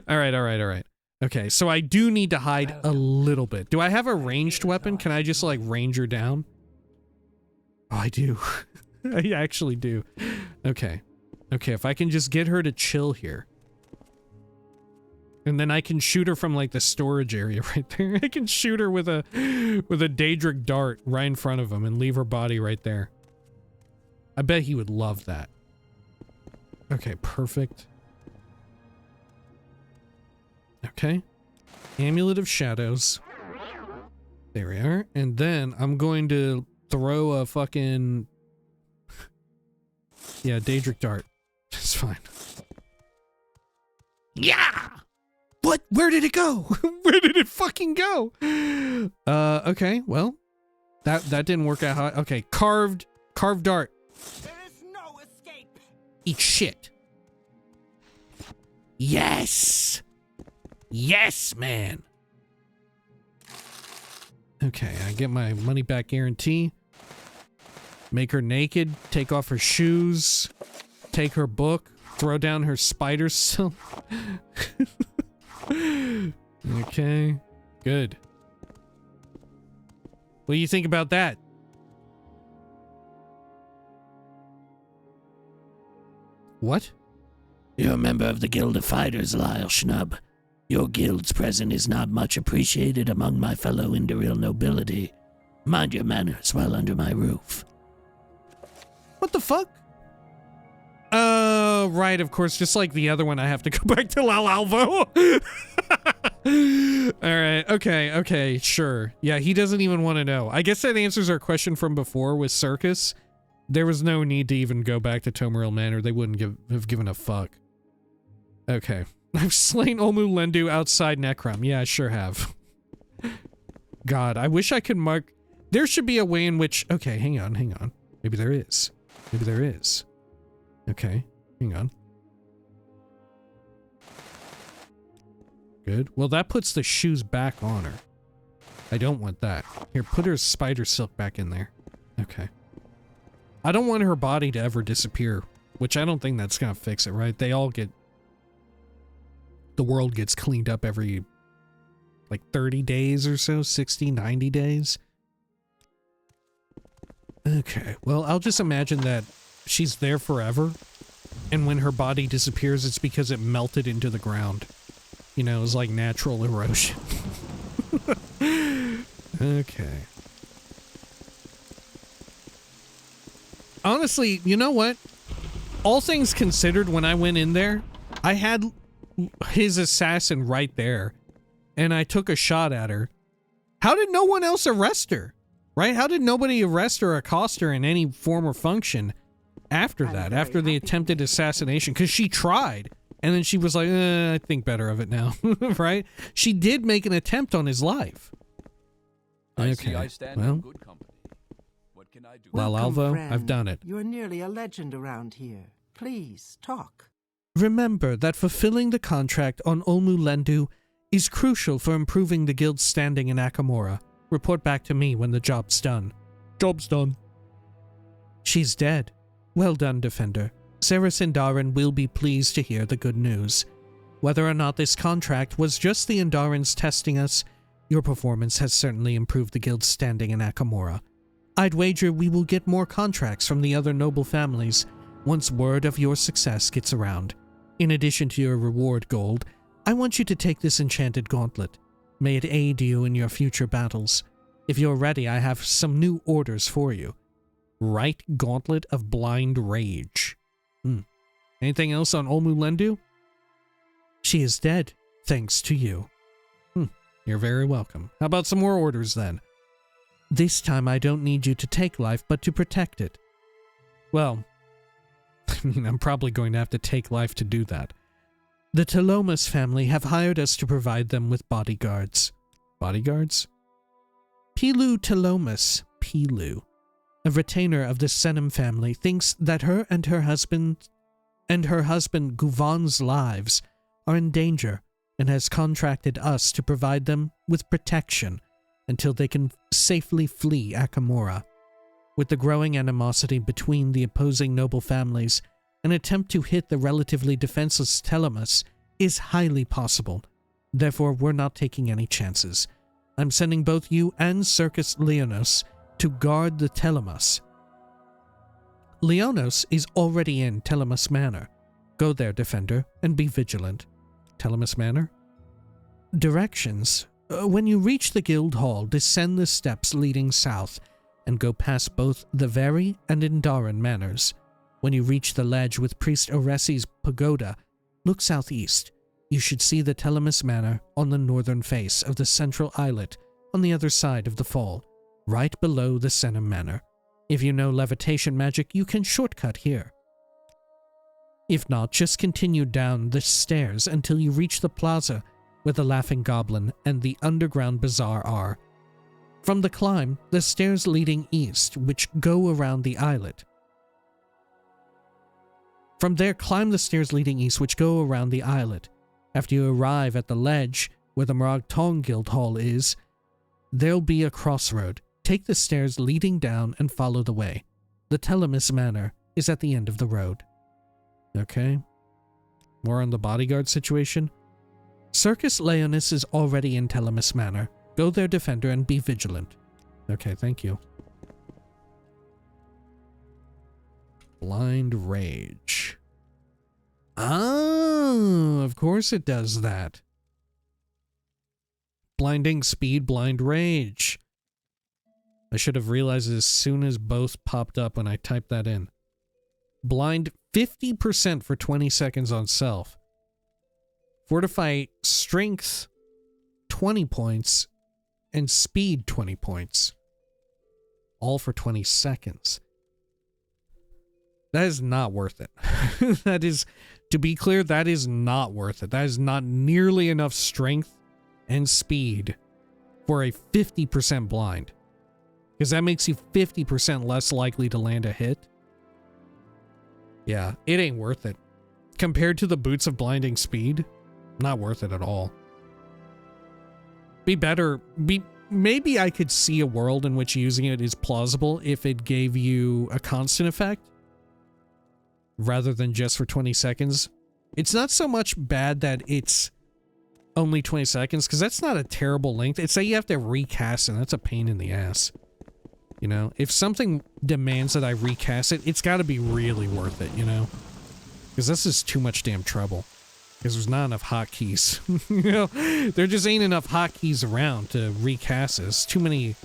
Speaker 1: Alright. Okay, so I do need to hide a little bit. Do I have a ranged weapon? Can I just, like, range her down? Oh, I do. I actually do. Okay. Okay, if I can just get her to chill here. And then I can shoot her from, like, the storage area right there. I can shoot her with a Daedric dart right in front of him and leave her body right there. I bet he would love that. Okay, perfect. Okay. Amulet of Shadows. There we are. And then I'm going to throw a fucking... yeah, Daedric dart. It's fine. Yeah! What? Where did it go? Where did it fucking go? Okay, well. That didn't work out how... okay, carved dart.
Speaker 4: There is no escape.
Speaker 1: Eat shit. Yes! Yes, man! Okay, I get my money back guarantee. Make her naked, take off her shoes, take her book, throw down her spider silk. Okay, good. What do you think about that? What?
Speaker 3: You're a member of the Guild of Fighters, Lyle Schnub. Your guild's presence is not much appreciated among my fellow Indoril nobility. Mind your manners while under my roof.
Speaker 1: What the fuck? Right, of course, just like the other one, I have to go back to Lalalvo. Alright, okay, sure. Yeah, he doesn't even want to know. I guess that answers our question from before with Circus. There was no need to even go back to Tamriel Manor. They wouldn't have given a fuck. Okay. I've slain Olmu Lendu outside Necrom. Yeah, I sure have. God, I wish I could mark... There should be a way in which... Okay, hang on. Maybe there is. Okay, hang on. Good. Well, that puts the shoes back on her. I don't want that. Here, put her spider silk back in there. Okay. I don't want her body to ever disappear, which I don't think that's gonna fix it, right? They all get... The world gets cleaned up every, like, 30 days or so, 60, 90 days. Okay, well, I'll just imagine that she's there forever, and when her body disappears, it's because it melted into the ground. You know, it's like natural erosion. Okay. Honestly, you know what? All things considered, when I went in there, I had his assassin right there, and I took a shot at her. How did no one else arrest her? Right? How did nobody arrest her or accost her in any form or function after that, after the attempted assassination? Because she tried, and then she was like, I think better of it now, right? She did make an attempt on his life. Okay, well,
Speaker 5: What can I do?
Speaker 1: Lalalvo,
Speaker 4: friend.
Speaker 1: I've done it.
Speaker 4: You're nearly a legend around here. Please, talk.
Speaker 1: Remember that fulfilling the contract on Olmu Lendu is crucial for improving the guild's standing in Akamora. Report back to me when the job's done. Job's done. She's dead. Well done, Defender. Sarah Sindarin will be pleased to hear the good news. Whether or not this contract was just the Indarans testing us, your performance has certainly improved the guild's standing in Akamora. I'd wager we will get more contracts from the other noble families once word of your success gets around. In addition to your reward gold, I want you to take this enchanted gauntlet. May it aid you in your future battles. If you're ready, I have some new orders for you. Right Gauntlet of Blind Rage. Anything else on Olmu Lendu? She is dead, thanks to you. You're very welcome. How about some more orders then? This time I don't need you to take life, but to protect it. Well, I mean, I'm probably going to have to take life to do that. The Telomas family have hired us to provide them with bodyguards. Bodyguards? Pilu Telomas, Pilu, a retainer of the Senem family, thinks that her husband Guvan's lives are in danger and has contracted us to provide them with protection until they can safely flee Akamora. With the growing animosity between the opposing noble families, an attempt to hit the relatively defenseless Telomas is highly possible. Therefore, we're not taking any chances. I'm sending both you and Circus Leonos to guard the Telomas. Leonos is already in Telemus Manor. Go there, Defender, and be vigilant. Telemus Manor? Directions. When you reach the guild hall, descend the steps leading south and go past both the Veri and Indaran manors. When you reach the ledge with Priest Oresi's pagoda, look southeast. You should see the Telemus Manor on the northern face of the central islet on the other side of the fall, right below the Senem Manor. If you know levitation magic, you can shortcut here. If not, just continue down the stairs until you reach the plaza where the Laughing Goblin and the underground bazaar are. From the climb, the stairs leading east, which go around the islet. From there, climb the stairs leading east, which go around the islet. After you arrive at the ledge where the Morag Tong Guild Hall is, There'll be a crossroad. Take the stairs leading down and follow the way. The Telemus Manor is at the end of the road. Okay. More on the bodyguard situation. Circus Leonos is already in Telemus Manor. Go there, Defender, and be vigilant. Okay, thank you. Blind Rage. Oh, of course it does that. Blinding Speed, Blind Rage. I should have realized it as soon as both popped up when I typed that in. Blind 50% for 20 seconds on self. Fortify Strength 20 points and Speed 20 points. All for 20 seconds. That is not worth it. That is, to be clear, that is not worth it. That is not nearly enough strength and speed for a 50% blind. Because that makes you 50% less likely to land a hit. Yeah, it ain't worth it. Compared to the boots of blinding speed, not worth it at all. Maybe I could see a world in which using it is plausible if it gave you a constant effect rather than just for 20 seconds. It's not so much bad that it's only 20 seconds, because that's not a terrible length. It's that you have to recast, and that's a pain in the ass. You know, if something demands that I recast it, it's got to be really worth it, you know? Because this is too much damn trouble. Because there's not enough hotkeys. You know, there just ain't enough hotkeys around to recast this. Too many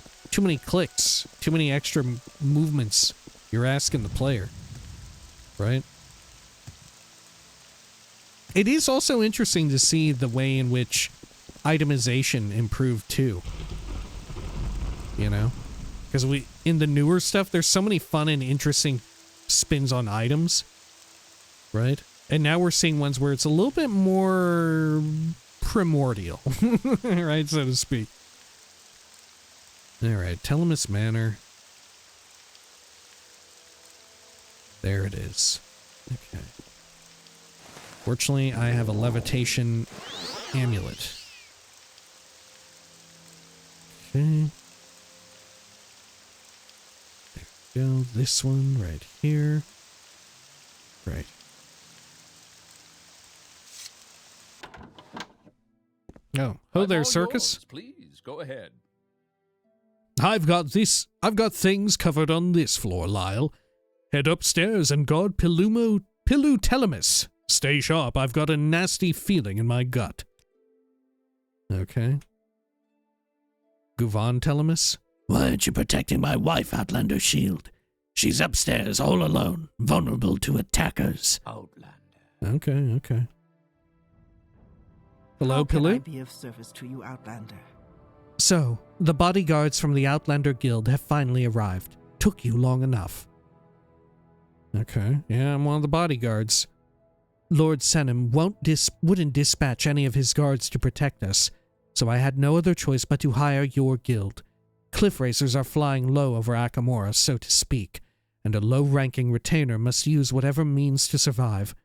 Speaker 1: clicks, too many extra movements you're asking the player. Right? It is also interesting to see the way in which itemization improved too. You know? Because in the newer stuff, there's so many fun and interesting spins on items. Right? And now we're seeing ones where it's a little bit more primordial. Right? So to speak. Alright, Telemus Manor. There it is. Okay. Fortunately, I have a levitation amulet. Okay. There we go. This one right here. Right. Oh, hello there, Circus.
Speaker 5: Yours. Please, go ahead.
Speaker 1: I've got things covered on this floor, Lyle. Head upstairs and guard Pilu Telemus. Stay sharp, I've got a nasty feeling in my gut. Okay. Guvan Telemus?
Speaker 3: Why aren't you protecting my wife, Outlander Shield? She's upstairs, all alone, vulnerable to attackers.
Speaker 2: Outlander.
Speaker 1: Okay. Hello,
Speaker 4: How can I
Speaker 1: Pilu?
Speaker 4: be of service to you, Outlander?
Speaker 1: So, the bodyguards from the Outlander Guild have finally arrived. Took you long enough. Okay, yeah, I'm one of the bodyguards. Lord Senem wouldn't dispatch any of his guards to protect us, so I had no other choice but to hire your guild. Cliff racers are flying low over Akamora, so to speak, and a low-ranking retainer must use whatever means to survive.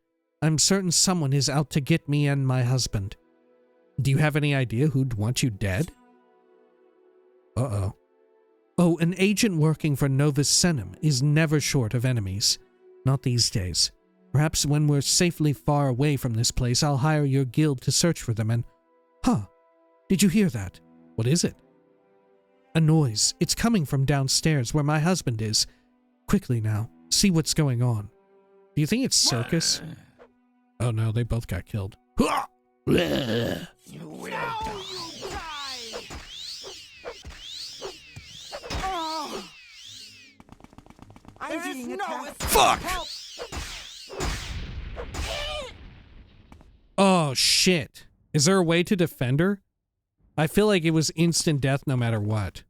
Speaker 1: I'm certain someone is out to get me and my husband. Do you have any idea who'd want you dead? Uh-oh. Oh, an agent working for Novus Senem is never short of enemies. Not these days. Perhaps when we're safely far away from this place, I'll hire your guild to search for them and... Huh. Did you hear that? What is it? A noise. It's coming from downstairs where my husband is. Quickly now. See what's going on. Do you think it's Circus? Oh no, they both got killed.
Speaker 2: You will die.
Speaker 4: Oh! I'm being attacked.
Speaker 1: Fuck!
Speaker 4: Help!
Speaker 1: Oh shit. Is there a way to defend her? I feel like it was instant death no matter what.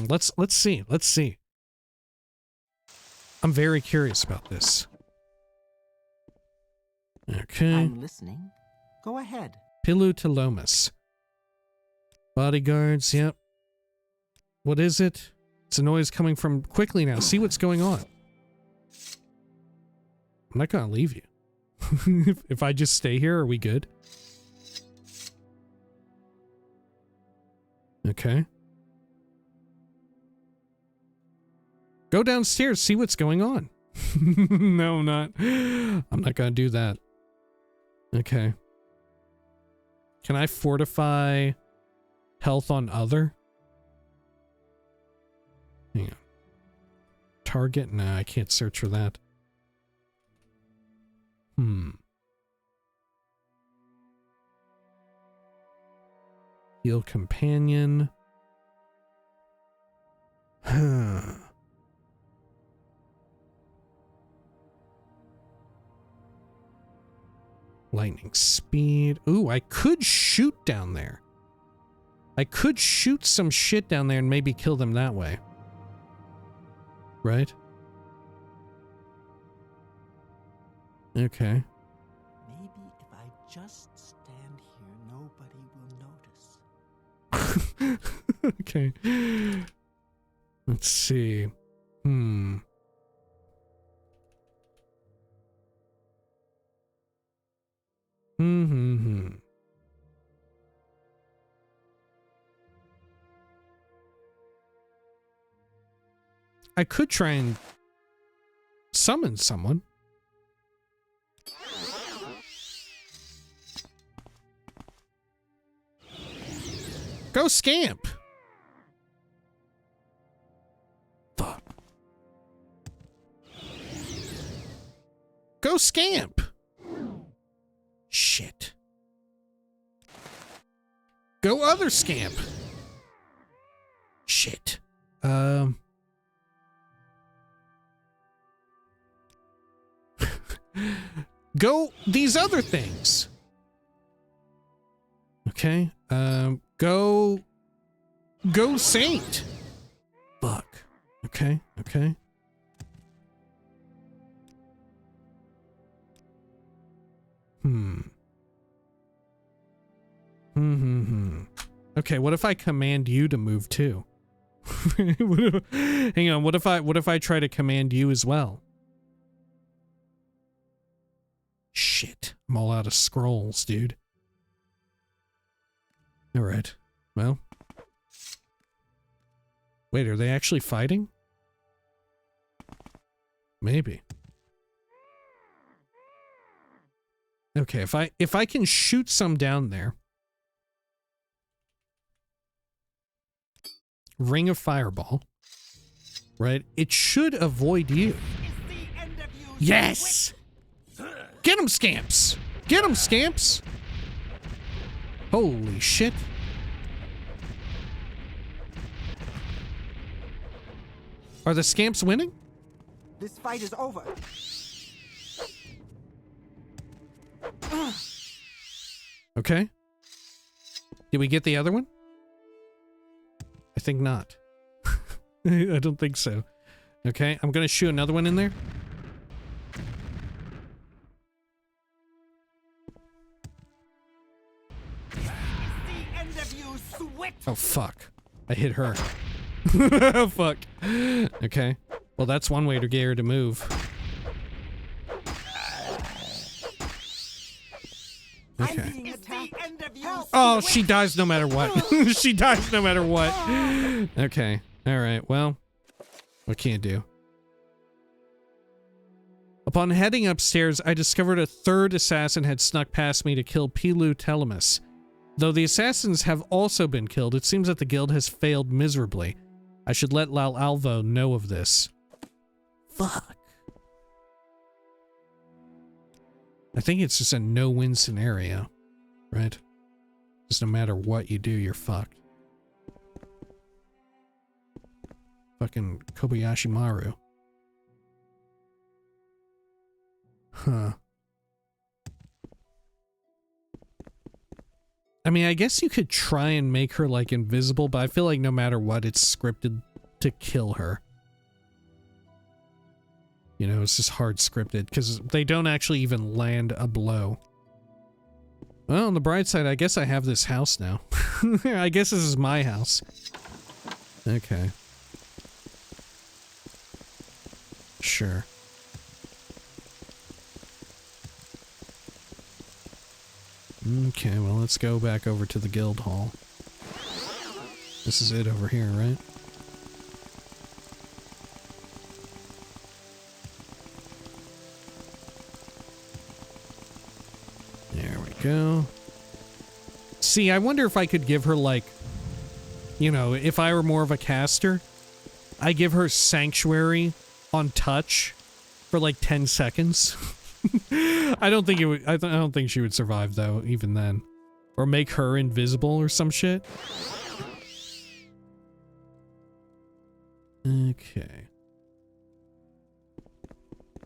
Speaker 1: Let's see. I'm very curious about this. Okay.
Speaker 4: I'm listening. Go ahead.
Speaker 1: Pilu Telemus. Bodyguards, yep. What is it? It's a noise coming from... Quickly now, see what's going on. I'm not gonna leave you. If I just stay here, are we good? Okay. Go downstairs, see what's going on. No, I'm not. I'm not gonna do that. Okay. Can I fortify health on other? Hang on. Target? Nah, I can't search for that. Heal companion. Lightning speed. Ooh, I could shoot down there. I could shoot some shit down there and maybe kill them that way. Right? Okay.
Speaker 4: Maybe if I just stand here, nobody will notice.
Speaker 1: Okay. Let's see. I could try and summon someone. Go scamp! Fuck. Go scamp! Shit. Go other scamp! Shit. Go these other things. Okay. Go Saint. Fuck. Okay. Okay. Okay, what if I command you to move too? Hang on, what if I try to command you as well? Shit, I'm all out of scrolls, dude. Alright, well. Wait, are they actually fighting? Maybe. Okay, if I can shoot some down there. Ring of Fireball. Right? It should avoid you. Yes! Get them, scamps! Get them, scamps! Holy shit. Are the scamps winning?
Speaker 4: This fight is over.
Speaker 1: Okay. Did we get the other one? I think not. I don't think so. Okay, I'm gonna shoot another one in there. Oh, fuck. I hit her. Oh, fuck. Okay. Well, that's one way to get her to move. Okay. Oh, she dies no matter what. She dies no matter what. Okay. Alright, well. What can you do? Upon heading upstairs, I discovered a third assassin had snuck past me to kill Pilu Telemus. Though the assassins have also been killed, it seems that the guild has failed miserably. I should let Lal Alvo know of this. Fuck. I think it's just a no-win scenario, right? Just no matter what you do, you're fucked. Fucking Kobayashi Maru. Huh. I mean, I guess you could try and make her, like, invisible, but I feel like no matter what, it's scripted to kill her. You know, it's just hard scripted, because they don't actually even land a blow. Well, on the bright side, I guess I have this house now. I guess this is my house. Okay. Sure. Okay, well, let's go back over to the guild hall. This is it over here, right? There we go. See, I wonder if I could give her, like, you know, if I were more of a caster, I give her Sanctuary on touch for like 10 seconds. I don't think it would. I don't think she would survive though, even then, or make her invisible or some shit. Okay.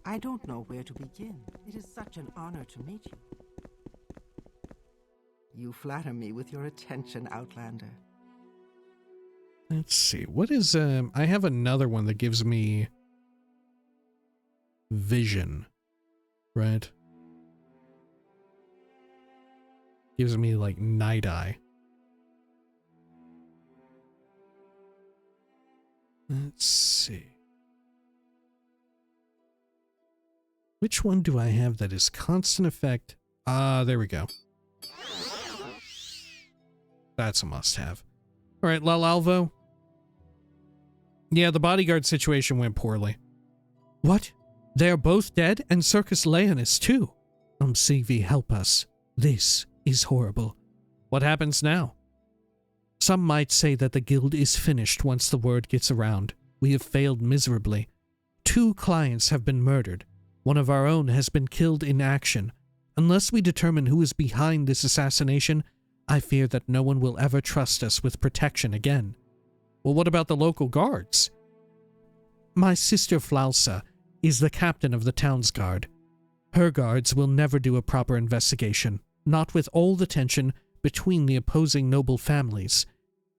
Speaker 4: I don't know where to begin. It is such an honor to meet you. You flatter me with your attention, Outlander.
Speaker 1: Let's see. What is I have another one that gives me vision, right? Gives me like night eye. Let's see. Which one do I have that is constant effect? There we go. That's a must-have. All right, Lalalvo. Yeah, the bodyguard situation went poorly. What? They are both dead, and Circus Leonos too. CV, help us. This is horrible. What happens now? Some might say that the guild is finished once the word gets around. We have failed miserably. 2 clients have been murdered. One of our own has been killed in action. Unless we determine who is behind this assassination, I fear that no one will ever trust us with protection again. Well, what about the local guards? My sister Flausa is the captain of the town's guard. Her guards will never do a proper investigation, not with all the tension between the opposing noble families.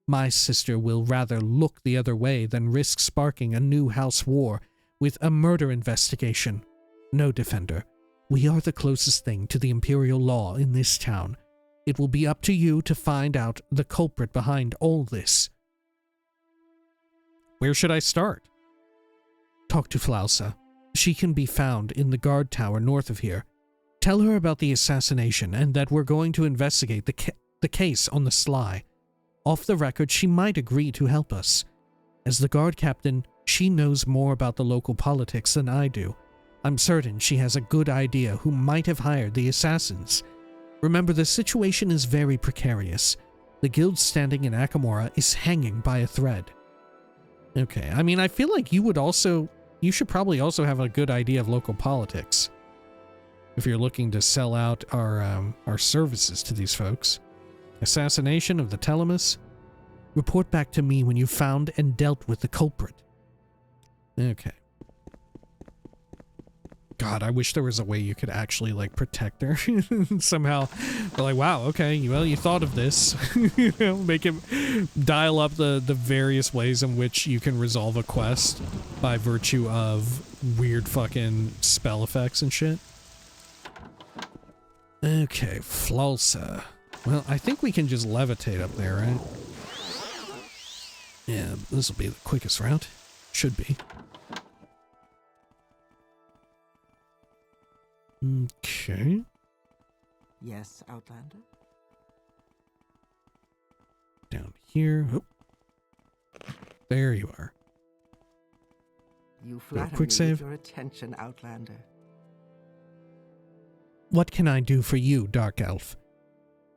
Speaker 1: My sister will rather look the other way than risk sparking a new house war with a murder investigation. No, Defender. We are the closest thing to the imperial law in this town. It will be up to you to find out the culprit behind all this. Where should I start? Talk to Flausa. She can be found in the guard tower north of here. Tell her about the assassination and that we're going to investigate the case on the sly. Off the record, she might agree to help us. As the guard captain, she knows more about the local politics than I do. I'm certain she has a good idea who might have hired the assassins. Remember, the situation is very precarious. The guild standing in Akamora is hanging by a thread. Okay, I mean, I feel like you should probably also have a good idea of local politics if you're looking to sell out our services to these folks. Assassination of the Telemus. Report back to me when you found and dealt with the culprit. Okay. God, I wish there was a way you could actually, like, protect her somehow. But like, wow, okay, well, you thought of this. You know, make him dial up the various ways in which you can resolve a quest by virtue of weird fucking spell effects and shit. Okay, Flausa. Well, I think we can just levitate up there, right? Yeah, this will be the quickest route. Should be. Okay.
Speaker 4: Yes, Outlander?
Speaker 1: Down here. Oh. There you are.
Speaker 4: You flatter
Speaker 1: quick
Speaker 4: me
Speaker 1: save.
Speaker 4: with your attention, Outlander.
Speaker 1: What can I do for you, Dark Elf?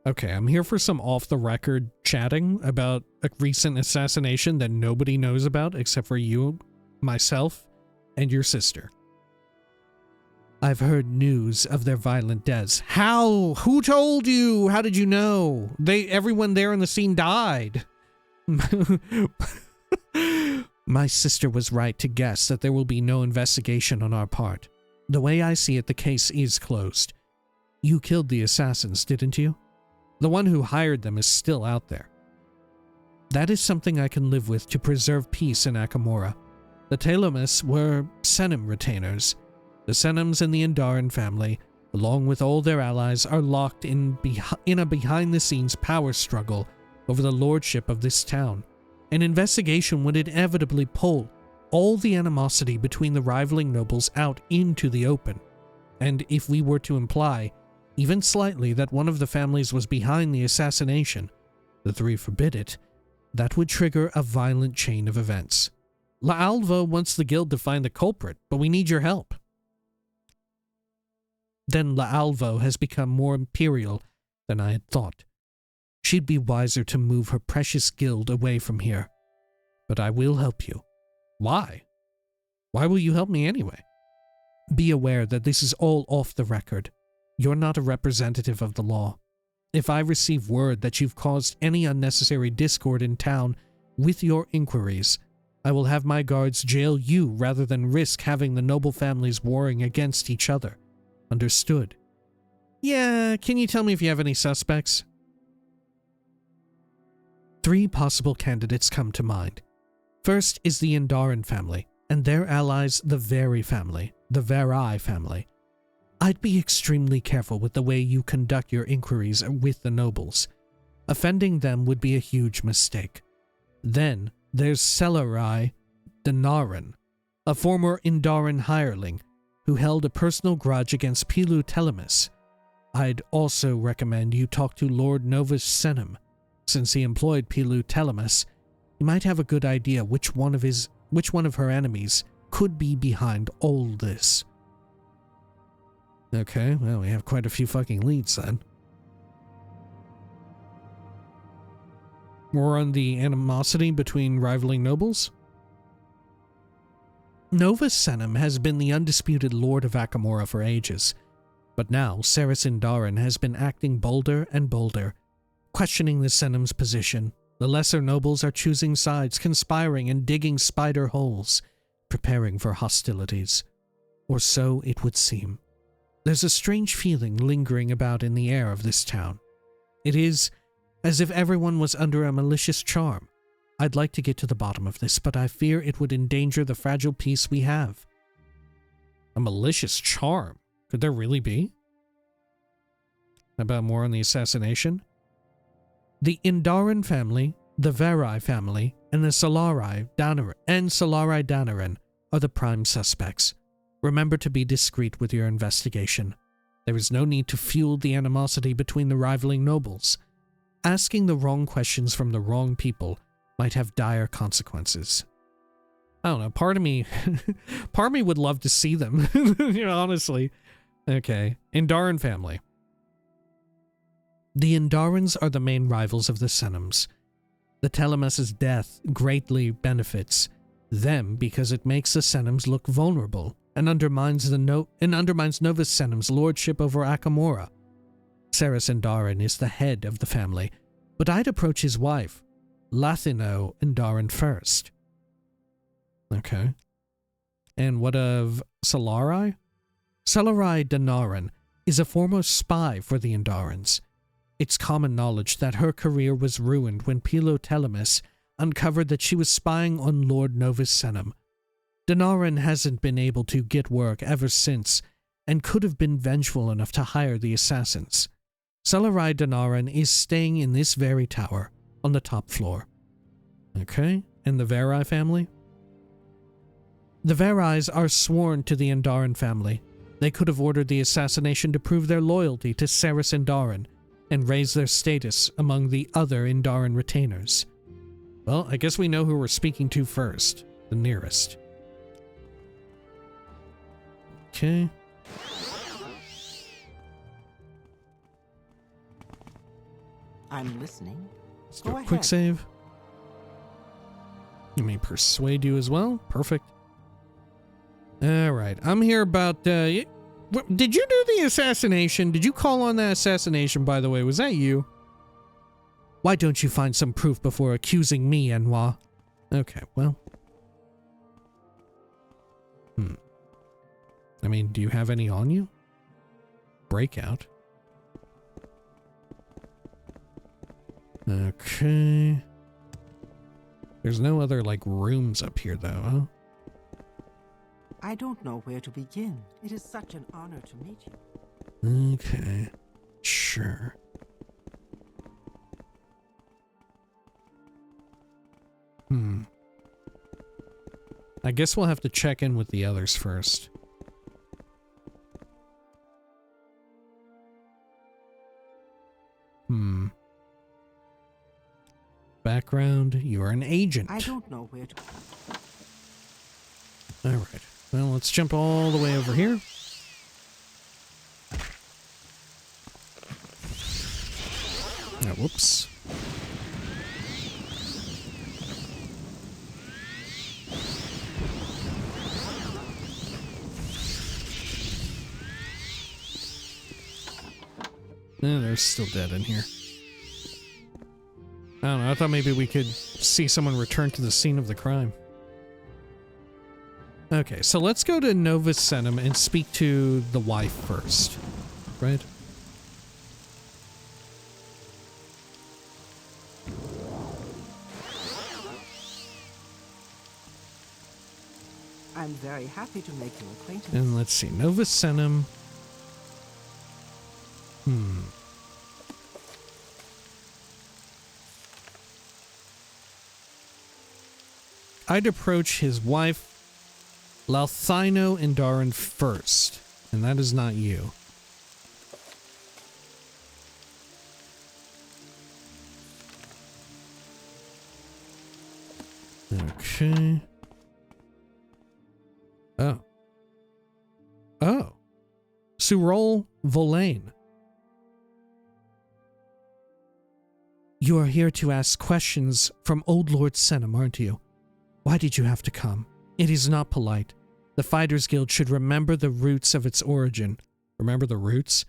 Speaker 1: Okay, I'm here for some off-the-record chatting about a recent assassination that nobody knows about except for you, myself, and your sister. I've heard news of their violent deaths. How? Who told you? How did you know? Everyone there on the scene died. My sister was right to guess that there will be no investigation on our part. The way I see it, the case is closed. You killed the assassins, didn't you? The one who hired them is still out there. That is something I can live with to preserve peace in Akamora. The Telemus were Senim retainers. The Senims and the Indaran family, along with all their allies, are locked in a behind-the-scenes power struggle over the lordship of this town. An investigation would inevitably pull all the animosity between the rivaling nobles out into the open. And if we were to imply, even slightly, that one of the families was behind the assassination, the three forbid it, That would trigger a violent chain of events. La'alva wants the guild to find the culprit, but we need your help. Then La'alva has become more imperial than I had thought. She'd be wiser to move her precious guild away from here. But I will help you. Why? Why will you help me anyway? Be aware that this is all off the record. You're not a representative of the law. If I receive word that you've caused any unnecessary discord in town with your inquiries, I will have my guards jail you rather than risk having the noble families warring against each other. Understood? Yeah, can you tell me if you have any suspects? 3 possible candidates come to mind. First is the Indaran family, and their allies the Veri family, the Verai family. I'd be extremely careful with the way you conduct your inquiries with the nobles. Offending them would be a huge mistake. Then there's Selarai Danaran, a former Indaran hireling who held a personal grudge against Pilu Telemus. I'd also recommend you talk to Lord Novus Senum. Since he employed Pilu Telemus, he might have a good idea which one of her enemies could be behind all this. Okay, well, we have quite a few fucking leads then. More on the animosity between rivaling nobles? Novus Senum has been the undisputed lord of Akamora for ages, but now Circus Leonos has been acting bolder and bolder, questioning the Senum's position. The lesser nobles are choosing sides, conspiring and digging spider holes, preparing for hostilities. Or so it would seem. There's a strange feeling lingering about in the air of this town. It is as if everyone was under a malicious charm. I'd like to get to the bottom of this, but I fear it would endanger the fragile peace we have. A malicious charm? Could there really be? How about more on the assassination? The Indaran family, the Verai family, and the Solarai Danaran are the prime suspects. Remember to be discreet with your investigation. There is no need to fuel the animosity between the rivaling nobles. Asking the wrong questions from the wrong people might have dire consequences. I don't know, part of me would love to see them, honestly. Okay, Indaran family. The Indarans are the main rivals of the Senums. The Telemus' death greatly benefits them because it makes the Senums look vulnerable and undermines Novus Senum's lordship over Akamora. Circus Indaran is the head of the family, but I'd approach his wife, Lathino Indaran, first. Okay. And what of Selarai? Selarai Danaran is a former spy for the Indarans. It's common knowledge that her career was ruined when Pilu Telemus uncovered that she was spying on Lord Novus Senum. Danaran hasn't been able to get work ever since, and could have been vengeful enough to hire the assassins. Selarai Danaran is staying in this very tower, on the top floor. Okay, and the Verai family? The Verais are sworn to the Indaran family. They could have ordered the assassination to prove their loyalty to Circus Indaran, and raise their status among the other Indaran retainers. Well, I guess we know who we're speaking to first, the nearest. Okay.
Speaker 4: I'm listening.
Speaker 1: Let's do
Speaker 4: Go
Speaker 1: a quick
Speaker 4: ahead.
Speaker 1: save. Let me persuade you as well. Perfect. Alright, I'm here about, did you do the assassination? Did you call on that assassination, by the way? Was that you? Why don't you find some proof before accusing me, Enwa? Okay, well. I mean, do you have any on you? Breakout. Okay. There's no other, like, rooms up here, though, huh?
Speaker 4: I don't know where to begin. It is such an honor to meet you.
Speaker 1: Okay. Sure. I guess we'll have to check in with the others first. Background, an agent.
Speaker 4: I don't know where to...
Speaker 1: Alright. Well, let's jump all the way over here. Oh, whoops. They're still dead in here. I don't know, I thought maybe we could see someone return to the scene of the crime. Okay, so let's go to Novus Senum and speak to the wife first, right?
Speaker 4: I'm very happy to make your acquaintance.
Speaker 1: And let's see, Novus Senum. I'd approach his wife, Lalthino Indarin, first, and that is not you. Okay. Oh. Oh. Surol Volane. You are here to ask questions from Old Lord Senum, aren't you? Why did you have to come? It is not polite. The Fighters Guild should remember the roots of its origin. Remember the roots?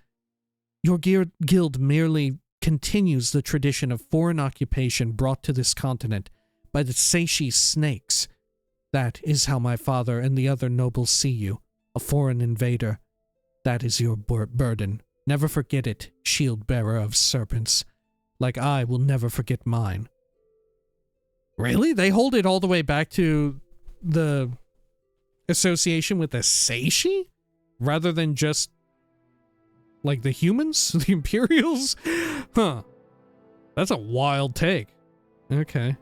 Speaker 1: Your guild merely continues the tradition of foreign occupation brought to this continent by the Seishi snakes. That is how my father and the other nobles see you, a foreign invader. That is your burden. Never forget it, shield bearer of serpents. Like I will never forget mine. Really? They hold it all the way back to the association with the Seishi? Rather than just, like, the humans? The Imperials? Huh. That's a wild take. Okay.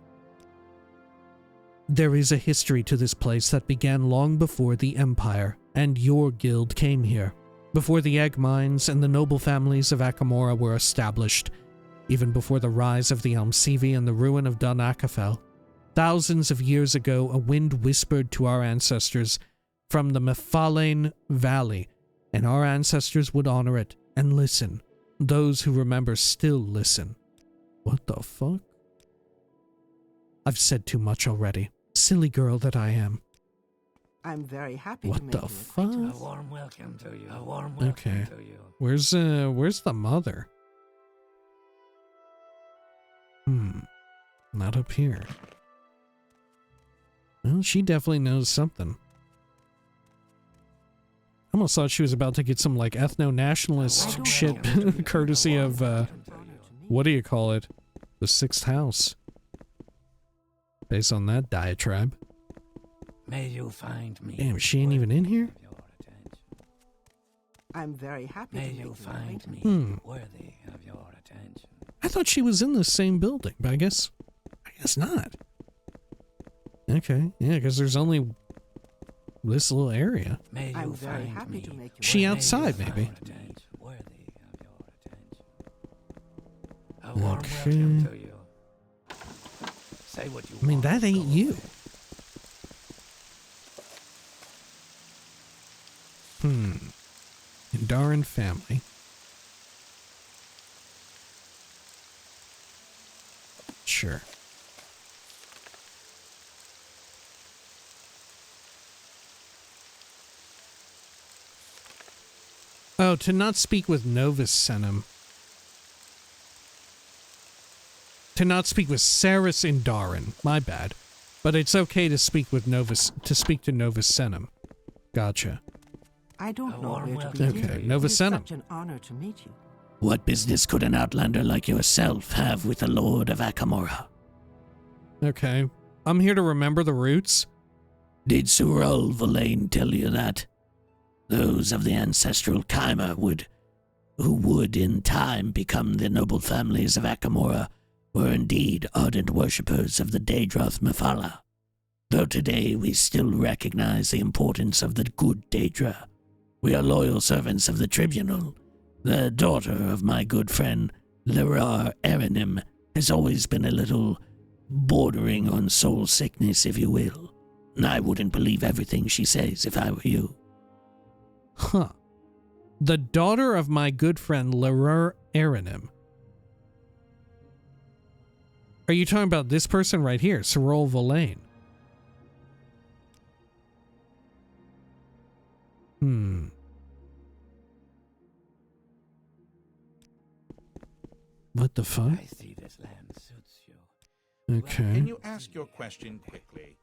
Speaker 1: There is a history to this place that began long before the Empire and your guild came here. Before the egg mines and the noble families of Akamora were established. Even before the rise of the Almsivi and the ruin of Dun Akafel. Thousands of years ago, a wind whispered to our ancestors from the Mephalane Valley, and our ancestors would honor it and listen. Those who remember still listen. What the fuck? I've said too much already. Silly girl that I am.
Speaker 4: I'm very happy
Speaker 1: What
Speaker 4: to make
Speaker 1: the
Speaker 4: your
Speaker 1: fuck?
Speaker 4: acquaintance.
Speaker 2: A warm welcome to you. A warm welcome
Speaker 1: Okay.
Speaker 2: to you.
Speaker 1: Where's the mother? Not up here. Well, she definitely knows something. I almost thought she was about to get some, like, ethno-nationalist shit courtesy of, what do you call it? The Sixth House. Based on that diatribe.
Speaker 2: May you find me.
Speaker 1: Damn, she ain't even in here?
Speaker 2: worthy of your attention.
Speaker 4: I'm very happy
Speaker 2: May
Speaker 4: to make
Speaker 2: you
Speaker 4: your
Speaker 2: find
Speaker 4: acquaintance.
Speaker 2: me worthy of your attention.
Speaker 1: I thought she was in the same building, but I guess not. Okay, yeah, because there's only this little area.
Speaker 2: May you
Speaker 4: I'm very
Speaker 2: find
Speaker 4: happy
Speaker 2: me.
Speaker 4: to make your
Speaker 1: She
Speaker 4: acquaintance.
Speaker 1: outside,
Speaker 2: May you
Speaker 1: maybe.
Speaker 2: find attention, worthy of your attention. A warm
Speaker 1: Okay.
Speaker 2: welcome to you. Say what you
Speaker 1: I mean,
Speaker 2: want,
Speaker 1: that ain't
Speaker 2: go
Speaker 1: you.
Speaker 2: away.
Speaker 1: Indarin family. Sure. Oh, to not speak with Novus Senum. To not speak with Saris Indarin. My bad. But it's okay to speak with Novus to Novus Senum. Gotcha.
Speaker 4: I don't
Speaker 2: A
Speaker 4: know
Speaker 2: warm
Speaker 4: where to
Speaker 2: welcome
Speaker 4: begin.
Speaker 1: Okay,
Speaker 2: to you.
Speaker 1: Novus
Speaker 4: It is
Speaker 1: Senum.
Speaker 4: such an honor to meet you.
Speaker 3: What business could an outlander like yourself have with the Lord of Akamora?
Speaker 1: Okay. I'm here to remember the roots.
Speaker 3: Did Surol Volane tell you that? Those of the ancestral Chimer who would in time become the noble families of Akamora, were indeed ardent worshippers of the Daedroth Mephala. Though today we still recognize the importance of the good Daedra. We are loyal servants of the Tribunal. The daughter of my good friend Lerar Erenim has always been a little bordering on soul sickness, if you will. I wouldn't believe everything she says if I were you.
Speaker 1: Huh. The daughter of my good friend Larur Aranim. Are you talking about this person right here, Cyril Villain? What the fuck?
Speaker 2: I see this land suits you.
Speaker 1: Okay.
Speaker 5: Can you ask your question quickly?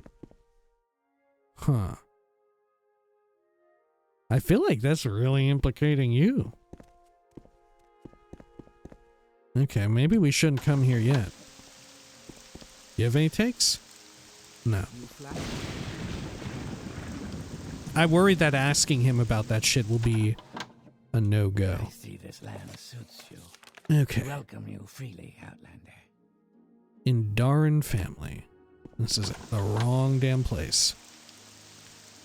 Speaker 1: Huh. I feel like that's really implicating you. Okay, maybe we shouldn't come here yet. You have any takes? No. I worry that asking him about that shit will be a no-go.
Speaker 2: I see this land suits you.
Speaker 1: Okay.
Speaker 2: Welcome you freely, Outlander.
Speaker 1: Indaran family. This is the wrong damn place.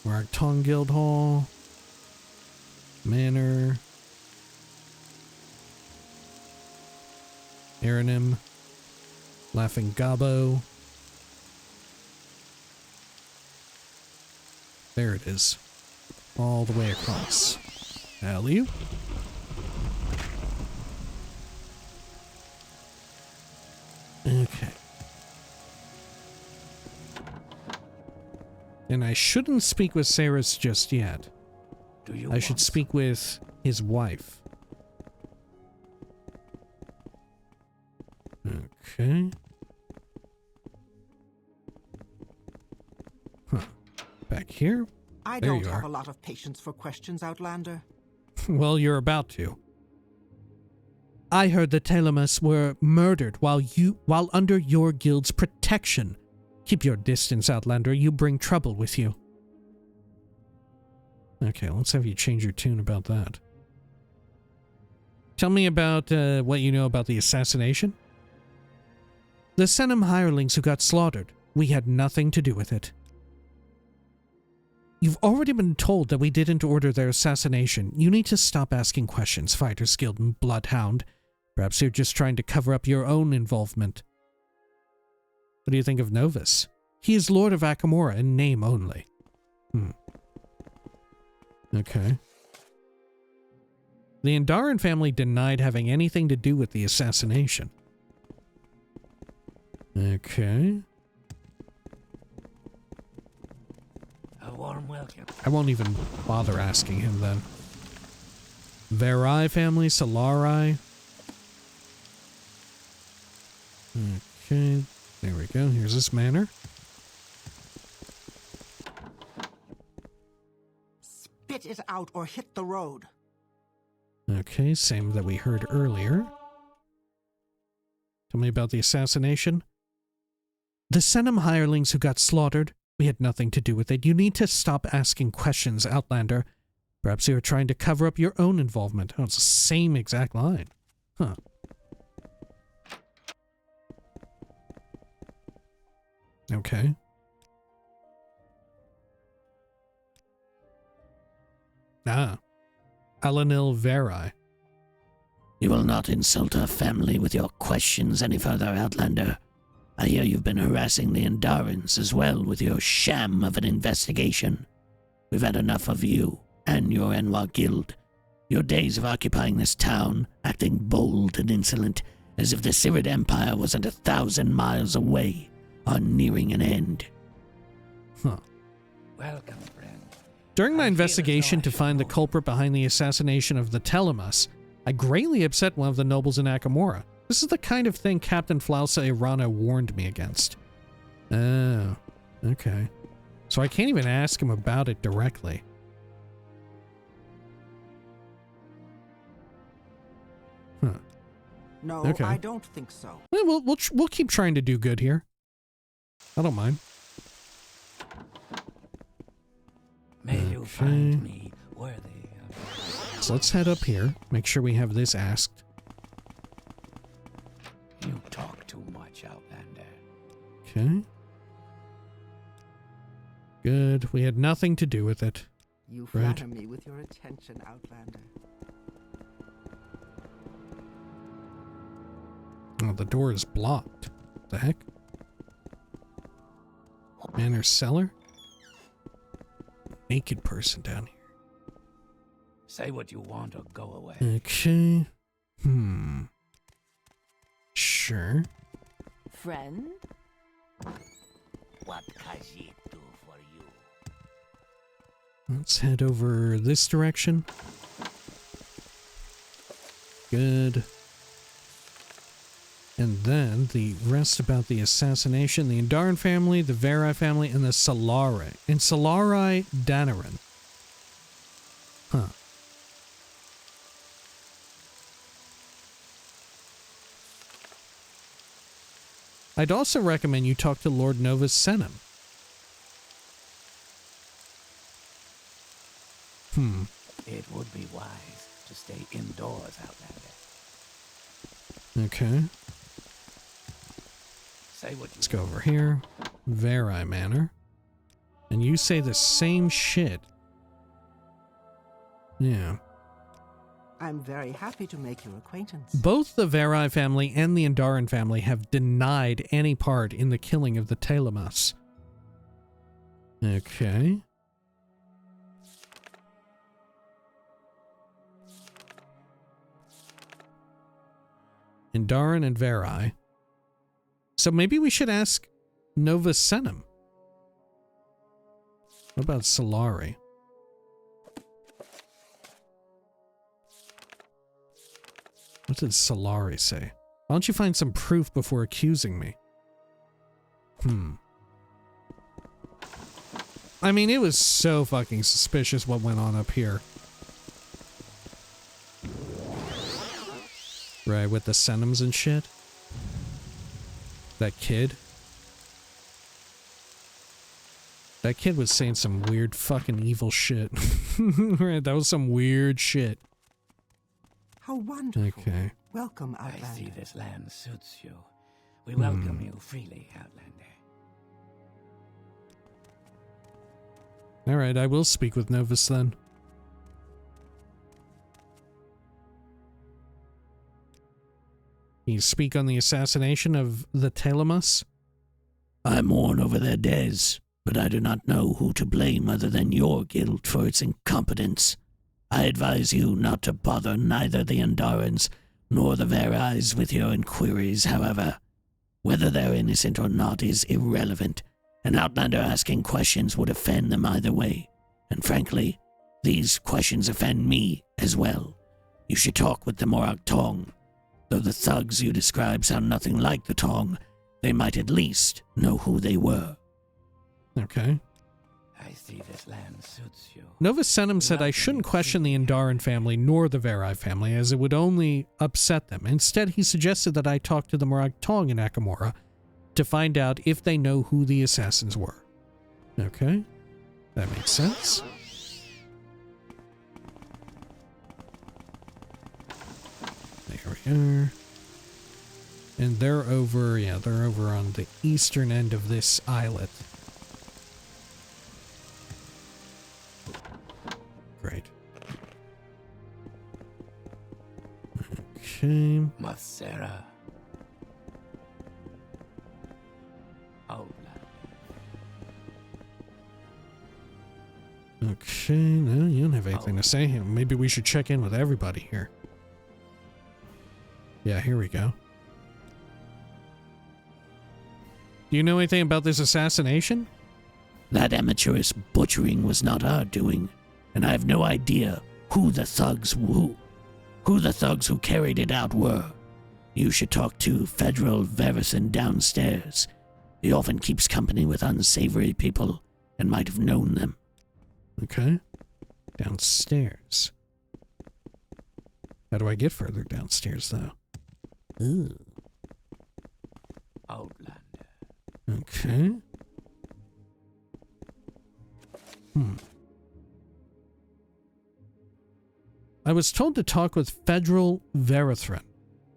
Speaker 1: Marktong Guild Hall. Manor. Aranim. Laughing Gobbo. There it is. All the way across. Alley. Okay. And I shouldn't speak with Saris just yet.
Speaker 2: Do you
Speaker 1: I should speak with his wife. Okay. Huh. Back here?
Speaker 4: I
Speaker 1: There
Speaker 4: don't
Speaker 1: you
Speaker 4: have
Speaker 1: are.
Speaker 4: a lot of patience for questions, Outlander.
Speaker 1: Well, you're about to. I heard the Telemus were murdered while under your guild's protection. Keep your distance, Outlander. You bring trouble with you. Okay, let's have you change your tune about that. Tell me about what you know about the assassination. The Senum hirelings who got slaughtered. We had nothing to do with it. You've already been told that we didn't order their assassination. You need to stop asking questions, Fighters Guild and Bloodhound. Perhaps you're just trying to cover up your own involvement. What do you think of Novus? He is Lord of Akamora in name only. Okay. The Indaran family denied having anything to do with the assassination. Okay.
Speaker 2: A warm welcome.
Speaker 1: I won't even bother asking him then. Verai family, Solari. Okay, there we go. Here's this manor.
Speaker 4: Spit it out or hit the road.
Speaker 1: Okay, same that we heard earlier. Tell me about the assassination. The Senum hirelings who got slaughtered, we had nothing to do with it. You need to stop asking questions, Outlander. Perhaps you are trying to cover up your own involvement. Oh, it's the same exact line. Huh. Okay. Ah. Alanil Verai.
Speaker 3: You will not insult our family with your questions any further, Outlander. I hear you've been harassing the Indarans as well with your sham of an investigation. We've had enough of you and your Enwa guild. Your days of occupying this town, acting bold and insolent, as if the Sirid Empire wasn't 1,000 miles away, are nearing an end.
Speaker 1: Huh.
Speaker 2: Welcome, friend.
Speaker 1: During my
Speaker 2: I feel as
Speaker 1: investigation
Speaker 2: though I
Speaker 1: to
Speaker 2: should
Speaker 1: find the
Speaker 2: know.
Speaker 1: culprit behind the assassination of the Telemus, I greatly upset one of the nobles in Akamora. This is the kind of thing Captain Flausa Irana warned me against. Oh, okay. So I can't even ask him about it directly. Huh.
Speaker 4: No,
Speaker 1: Okay.
Speaker 4: I don't think so.
Speaker 1: Well, we'll keep trying to do good here. I don't mind.
Speaker 2: May you
Speaker 1: Okay.
Speaker 2: find me worthy of
Speaker 1: So let's head up here. Make sure we have this asked.
Speaker 2: you. Talk too much, Outlander.
Speaker 1: Okay. Good. We had nothing to do with it.
Speaker 4: You
Speaker 1: Right.
Speaker 4: flatter me with your attention, Outlander.
Speaker 1: Oh, the door is blocked. The heck? Manor cellar? Naked person down here.
Speaker 2: Say what you want or go away.
Speaker 1: Okay. Sure.
Speaker 6: Friend?
Speaker 2: What can she do for you?
Speaker 1: Let's head over this direction. Good. And then the rest about the assassination, the Indaran family, the Verai family, and the Solari. And Solari Danaran. Huh. I'd also recommend you talk to Lord Novus Senem.
Speaker 2: It would be wise to stay indoors, Outlander.
Speaker 1: Okay.
Speaker 2: Say what you
Speaker 1: Let's go over here. Verai Manor. And you say the same shit. Yeah.
Speaker 4: I'm very happy to make your acquaintance.
Speaker 1: Both the Verai family and the Indaran family have denied any part in the killing of the Telemas. Okay. Indaran and Verai. So maybe we should ask Novus Senem. What about Solari? What did Solari say? Why don't you find some proof before accusing me? I mean, it was so fucking suspicious what went on up here. Right, with the Senems and shit. That kid. That kid was saying some weird fucking evil shit. Right, that was some weird shit.
Speaker 4: How wonderful.
Speaker 1: Okay.
Speaker 4: Welcome,
Speaker 2: I
Speaker 4: Outlander.
Speaker 2: see this land suits you. We welcome you freely, Outlander.
Speaker 1: Alright, I will speak with Novus then. Can you speak on the assassination of the Telemas?
Speaker 3: I mourn over their deaths, but I do not know who to blame other than your guild for its incompetence. I advise you not to bother neither the Indarans nor the Verais with your inquiries, however. Whether they're innocent or not is irrelevant. An Outlander asking questions would offend them either way. And frankly, these questions offend me as well. You should talk with the Morag Tong. Though the thugs you describe sound nothing like the Tong, they might at least know who they were.
Speaker 1: Okay.
Speaker 2: I see this land suits you.
Speaker 1: Novus Senem said I shouldn't question the Indaran family nor the Verai family, as it would only upset them. Instead, he suggested that I talk to the Morag Tong in Akamora to find out if they know who the assassins were. Okay. That makes sense. There we are. And they're over, yeah, they're over on the eastern end of this islet. Great. Okay.
Speaker 2: Masera. Outlander.
Speaker 1: Okay, no, you don't have anything to say. Maybe we should check in with everybody here. Yeah, here we go. Do you know anything about this assassination?
Speaker 3: That amateurish butchering was not our doing, and I have no idea who the thugs who carried it out were. You should talk to Federal Verison downstairs. He often keeps company with unsavory people and might have known them.
Speaker 1: Okay. Downstairs. How do I get further downstairs, though? Ooh.
Speaker 2: Outlander.
Speaker 1: Okay. I was told to talk with Federal Verithrin,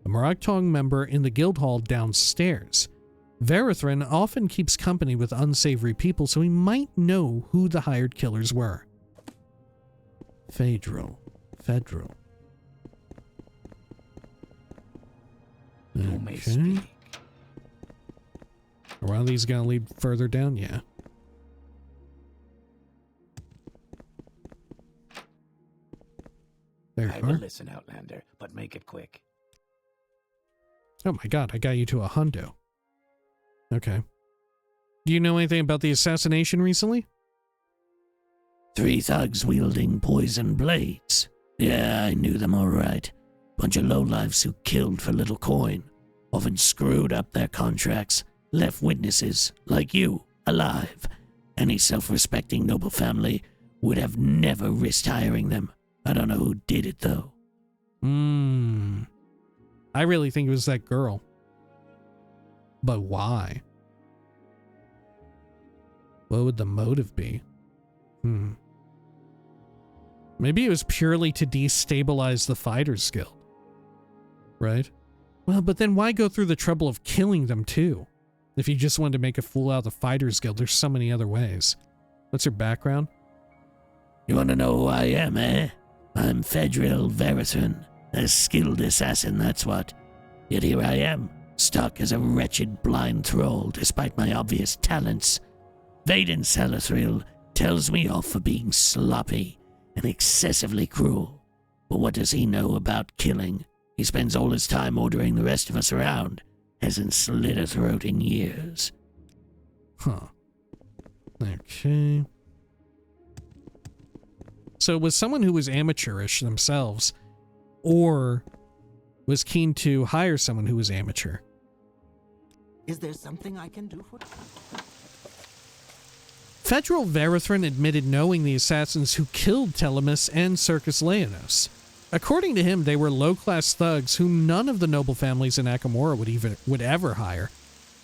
Speaker 1: a Morag Tong member in the guild hall downstairs. Verithrin often keeps company with unsavory people, so he might know who the hired killers were. Federal.
Speaker 2: You may speak.
Speaker 1: Are one of these gonna lead further down? Yeah. There
Speaker 2: I
Speaker 1: you
Speaker 2: will
Speaker 1: are.
Speaker 2: listen, Outlander, but make it quick.
Speaker 1: Oh my god, I got you to a hundo. Okay. Do you know anything about the assassination recently?
Speaker 3: 3 thugs wielding poison blades. Yeah, I knew them all right. Bunch of lowlifes who killed for little coin. Often screwed up their contracts. Left witnesses, like you, alive. Any self-respecting noble family would have never risked hiring them. I don't know who did it, though.
Speaker 1: I really think it was that girl. But why? What would the motive be? Maybe it was purely to destabilize the Fighters Guild. Right? Well, but then why go through the trouble of killing them too? If you just wanted to make a fool out of the Fighters Guild, there's so many other ways. What's your background?
Speaker 3: You want to know who I am, eh? I'm Tamriel Rebuilt, a skilled assassin, that's what. Yet here I am, stuck as a wretched blind troll despite my obvious talents. Vaden Salathril tells me off for being sloppy and excessively cruel. But what does he know about killing? He spends all his time ordering the rest of us around. Hasn't slit a throat in years.
Speaker 1: Huh. Okay. So it was someone who was amateurish themselves, or was keen to hire someone who was amateur.
Speaker 4: Is there something I can do for you?
Speaker 1: Federal Verathrin admitted knowing the assassins who killed Telemus and Circus Leonos. According to him, they were low-class thugs whom none of the noble families in Akamora would ever hire.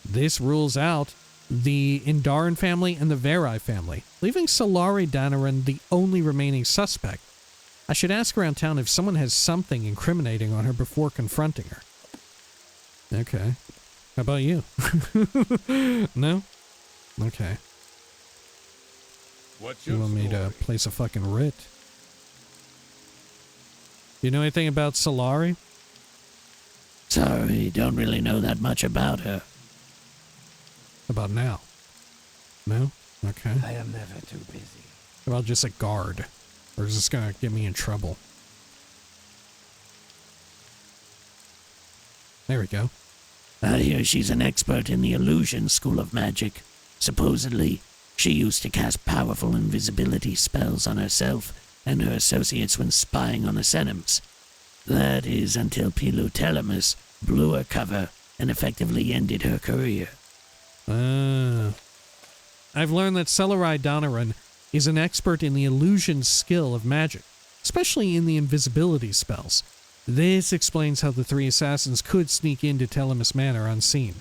Speaker 1: This rules out the Indaran family and the Verai family, leaving Solari Danaran the only remaining suspect. I should ask around town if someone has something incriminating on her before confronting her. Okay. How about you? No? Okay.
Speaker 5: What's
Speaker 1: You
Speaker 5: your
Speaker 1: want me to
Speaker 5: story?
Speaker 1: place a fucking writ? You know anything about Solari?
Speaker 3: Sorry, don't really know that much about her.
Speaker 1: About now? No? Okay.
Speaker 2: I am never too busy.
Speaker 1: How about just a guard? Or is this gonna get me in trouble? There we go.
Speaker 3: I hear she's an expert in the illusion school of magic. Supposedly, she used to cast powerful invisibility spells on herself and her associates when spying on the Senims. That is until Pilu Telemus blew her cover and effectively ended her career.
Speaker 1: I've learned that Celerai Donoran is an expert in the illusion skill of magic, especially in the invisibility spells. This explains how the 3 assassins could sneak into Telemus Manor unseen.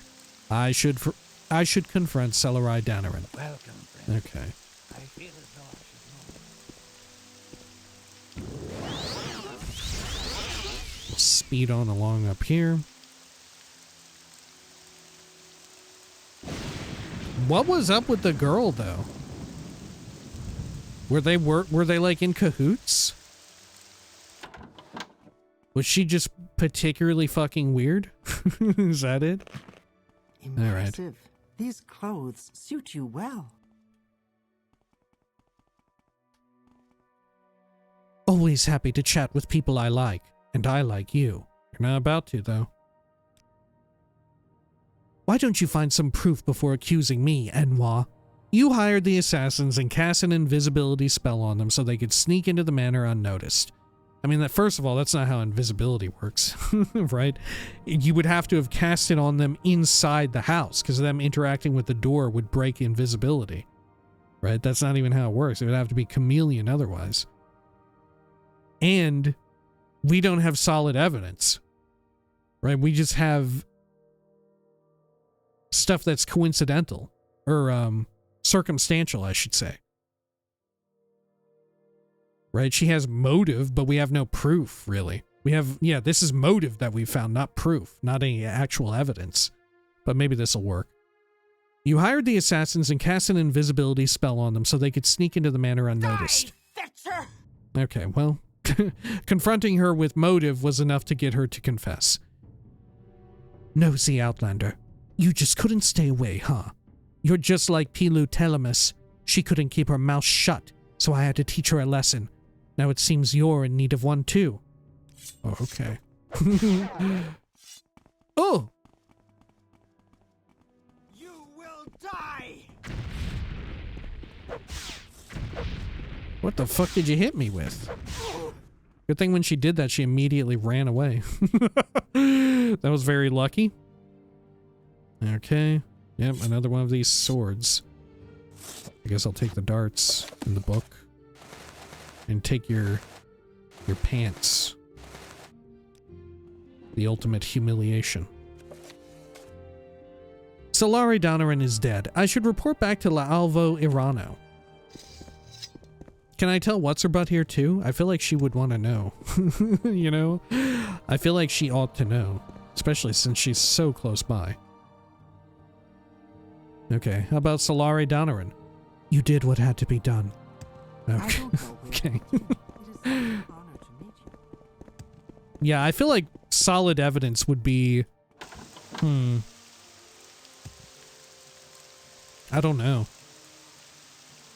Speaker 1: I should confront Celerai Donoran.
Speaker 2: Welcome, friend.
Speaker 1: Okay.
Speaker 2: I feel as though I should know.
Speaker 1: We'll speed on along up here. What was up with the girl, though? Were they like in cahoots? Was she just particularly fucking weird? Is that it?
Speaker 4: Impressive. These clothes suit you well.
Speaker 1: Always happy to chat with people I like, and I like you. You're not about to, though. Why don't you find some proof before accusing me, Enwa? You hired the assassins and cast an invisibility spell on them so they could sneak into the manor unnoticed. I mean, first of all, that's not how invisibility works, right? You would have to have cast it on them inside the house, because them interacting with the door would break invisibility, right? That's not even how it works. It would have to be chameleon otherwise. And we don't have solid evidence, right? We just have stuff that's coincidental, or circumstantial, I should say. Right? She has motive, but we have no proof, really. We have, yeah, this is motive that we found, not proof, not any actual evidence. But maybe this will work. You hired the assassins and cast an invisibility spell on them so they could sneak into the manor unnoticed. Okay, well, confronting her with motive was enough to get her to confess. Nosy Outlander, you just couldn't stay away, huh? You're just like Pilu Telemus. She couldn't keep her mouth shut, so I had to teach her a lesson. Now it seems you're in need of one too. Oh, okay. Oh!
Speaker 4: You will die!
Speaker 1: What the fuck did you hit me with? Good thing when she did that, she immediately ran away. That was very lucky. Okay. Yep, another one of these swords. I guess I'll take the darts in the book. And take your pants. The ultimate humiliation. Solari Donoran is dead. I should report back to L'Alvo Irano. Can I tell what's her butt here too? I feel like she would want to know. You know? I feel like she ought to know. Especially since she's so close by. Okay, how about Solari Donoran? You did what had to be done. Okay. Okay. Yeah, I feel like solid evidence would be... I don't know.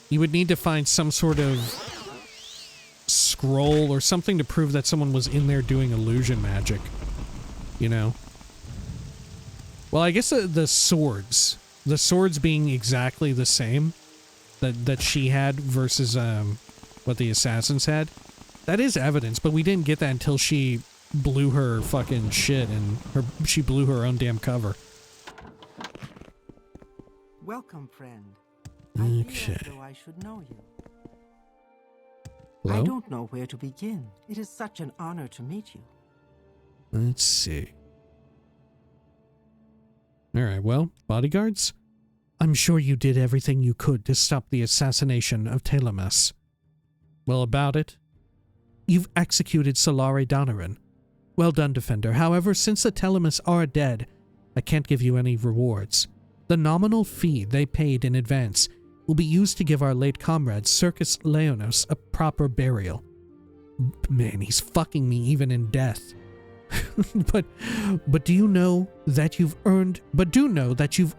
Speaker 1: You would need to find some sort of scroll or something to prove that someone was in there doing illusion magic. You know? Well, I guess the swords. The swords being exactly the same that she had versus what the assassins had. That is evidence, but we didn't get that until she blew her fucking shit and she blew her own damn cover.
Speaker 4: Welcome, friend.
Speaker 1: Okay.
Speaker 4: I feel as though I should know you.
Speaker 1: Hello?
Speaker 4: I don't know where to begin. It is such an honor to meet you.
Speaker 1: Let's see. Alright, well, bodyguards? I'm sure you did everything you could to stop the assassination of Telemas. Well, about it? You've executed Solari Donoran. Well done, Defender. However, since the Telemas are dead, I can't give you any rewards. The nominal fee they paid in advance will be used to give our late comrade Circus Leonos a proper burial. Man, he's fucking me even in death. but do know that you've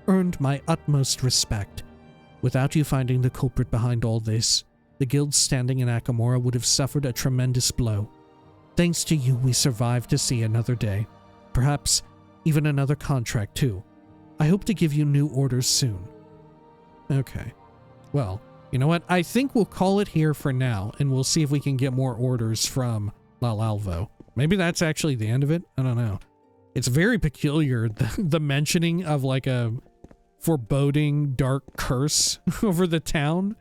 Speaker 1: earned my utmost respect. Without you finding the culprit behind all this, the guild standing in Akamora would have suffered a tremendous blow. Thanks to you, we survived to see another day. Perhaps even another contract too. I hope to give you new orders soon. Okay. Well, you know what? I think we'll call it here for now, and we'll see if we can get more orders from L'Alvo. Maybe that's actually the end of it? I don't know. It's very peculiar, the mentioning of like a foreboding dark curse over the town.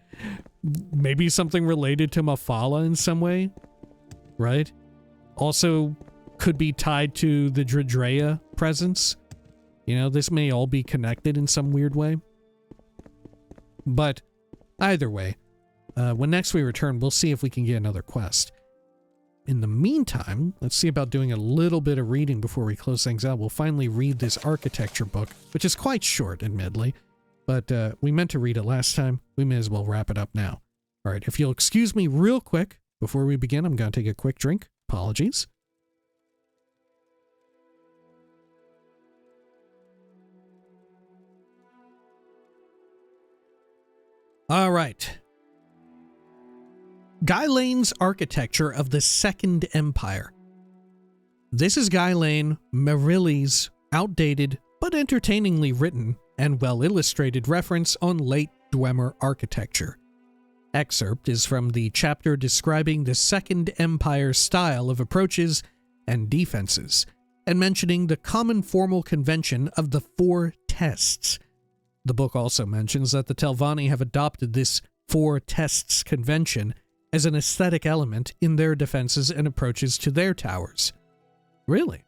Speaker 1: Maybe something related to Mafala in some way, right? Also could be tied to the Dredrea presence. You know, this may all be connected in some weird way. But either way, when next we return, we'll see if we can get another quest. In the meantime, let's see about doing a little bit of reading before we close things out. We'll finally read this architecture book, which is quite short, admittedly. But we meant to read it last time. We may as well wrap it up now. All right, if you'll excuse me real quick, before we begin, I'm going to take a quick drink. Apologies. All right. Guy Lane's architecture of the Second Empire. This is Guy Lane Merilli's outdated but entertainingly written and well-illustrated reference on late Dwemer architecture. Excerpt is from the chapter describing the Second Empire style of approaches and defenses, and mentioning the common formal convention of the 4 tests. The book also mentions that the Telvanni have adopted this 4 tests convention as an aesthetic element in their defenses and approaches to their towers. Really?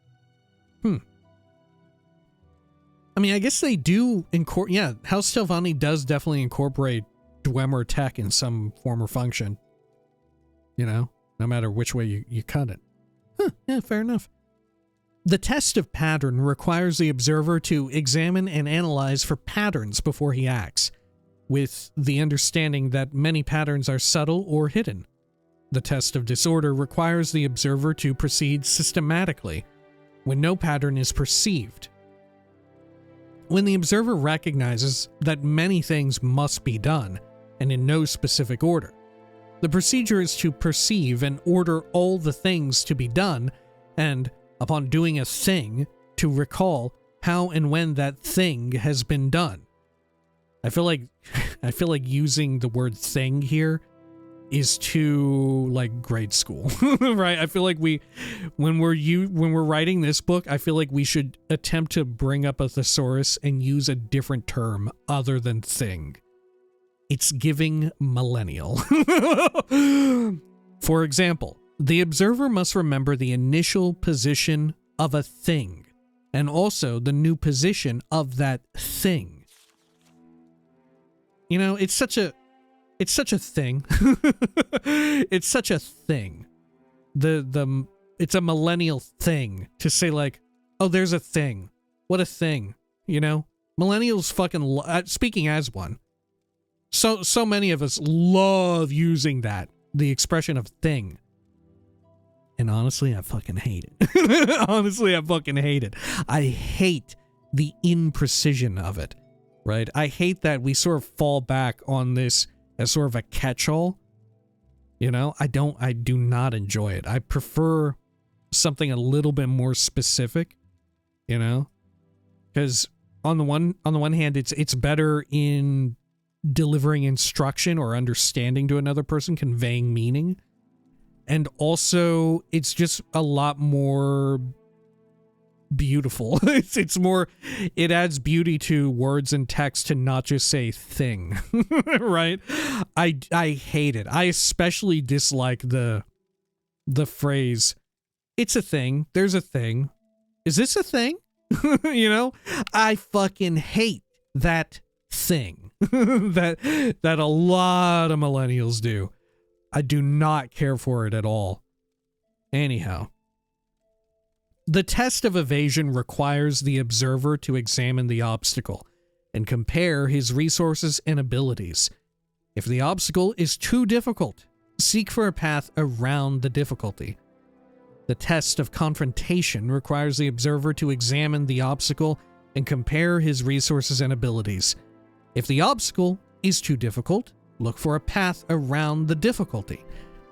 Speaker 1: I mean, I guess they do yeah, House Telvanni does definitely incorporate Dwemer tech in some form or function. You know, no matter which way you cut it. Yeah, fair enough. The test of pattern requires the observer to examine and analyze for patterns before he acts, with the understanding that many patterns are subtle or hidden. The test of disorder requires the observer to proceed systematically when no pattern is perceived. When the observer recognizes that many things must be done, and in no specific order, the procedure is to perceive and order all the things to be done and upon doing a thing, to recall how and when that thing has been done. I feel like using the word thing here is too like grade school, right? I feel like when we're writing this book, I feel like we should attempt to bring up a thesaurus and use a different term other than thing. It's giving millennial. For example, the observer must remember the initial position of a thing and also the new position of that thing. You know, it's such a thing. It's such a thing. It's a millennial thing to say like, oh, there's a thing. What a thing, you know? Millennials fucking speaking as one. So many of us love using that, the expression of thing. And honestly, I fucking hate it. Honestly, I fucking hate it. I hate the imprecision of it, right? I hate that we sort of fall back on this as sort of a catch-all. You know, I do not enjoy it. I prefer something a little bit more specific, you know? Because on the one hand, it's better in delivering instruction or understanding to another person, conveying meaning. And also, it's just a lot more beautiful. It adds beauty to words and text to not just say thing, right? I hate it. I especially dislike the phrase, it's a thing, there's a thing. Is this a thing? You know? I fucking hate that thing that a lot of millennials do. I do not care for it at all. Anyhow, the test of evasion requires the observer to examine the obstacle and compare his resources and abilities. If the obstacle is too difficult, seek for a path around the difficulty. The test of confrontation requires the observer to examine the obstacle and compare his resources and abilities. If the obstacle is too difficult, look for a path around the difficulty.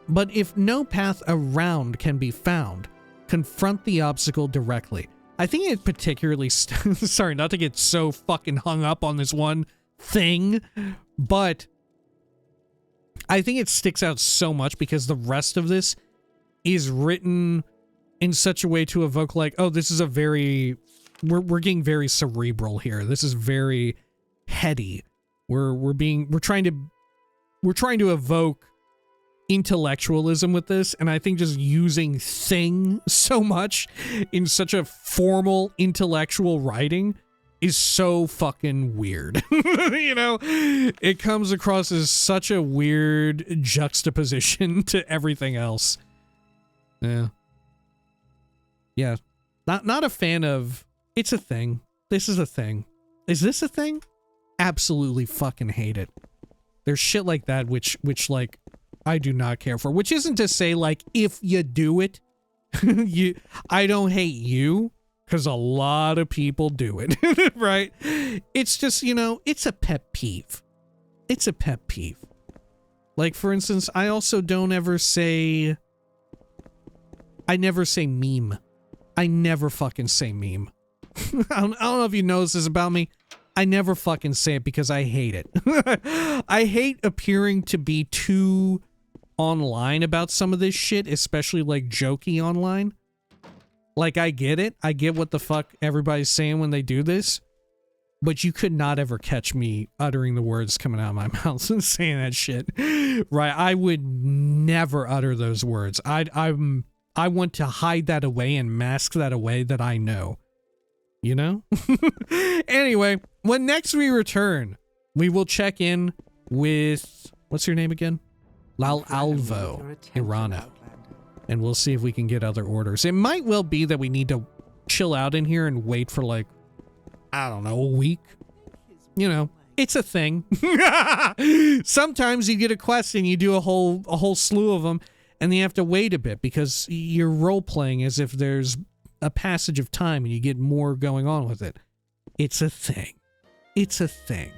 Speaker 1: But if no path around can be found, confront the obstacle directly. I think it particularly, sorry, not to get so fucking hung up on this one thing, but I think it sticks out so much because the rest of this is written in such a way to evoke like, oh, this is a very, we're getting very cerebral here. This is very heady. We're trying to evoke intellectualism with this, and I think just using thing so much in such a formal intellectual writing is so fucking weird. You know, it comes across as such a weird juxtaposition to everything else. Yeah. Not a fan of, it's a thing. This is a thing. Is this a thing? Absolutely fucking hate it. There's shit like that which like I do not care for. Which isn't to say like if you do it, I don't hate you, because a lot of people do it, right? It's just, you know, it's a pet peeve. It's a pet peeve. Like, for instance, I also don't ever say, I never say meme. I never fucking say meme. I don't know if you notice this about me. I never fucking say it because I hate it. I hate appearing to be too online about some of this shit, especially like jokey online. Like, I get it. I get what the fuck everybody's saying when they do this. But you could not ever catch me uttering the words coming out of my mouth and saying that shit. Right? I would never utter those words. I want to hide that away and mask that away that I know. You know? Anyway, when next we return, we will check in with, what's your name again? Lal Alvo Irana. And we'll see if we can get other orders. It might well be that we need to chill out in here and wait for like, I don't know, a week. You know, it's a thing. Sometimes you get a quest and you do a whole slew of them, and then you have to wait a bit because you're role-playing as if there's a passage of time and you get more going on with it. It's a thing. It's a thing.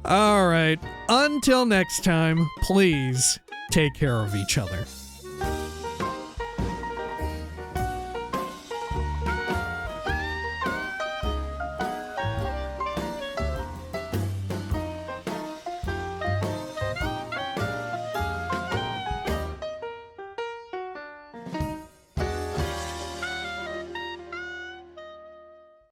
Speaker 1: All right. Until next time, please take care of each other.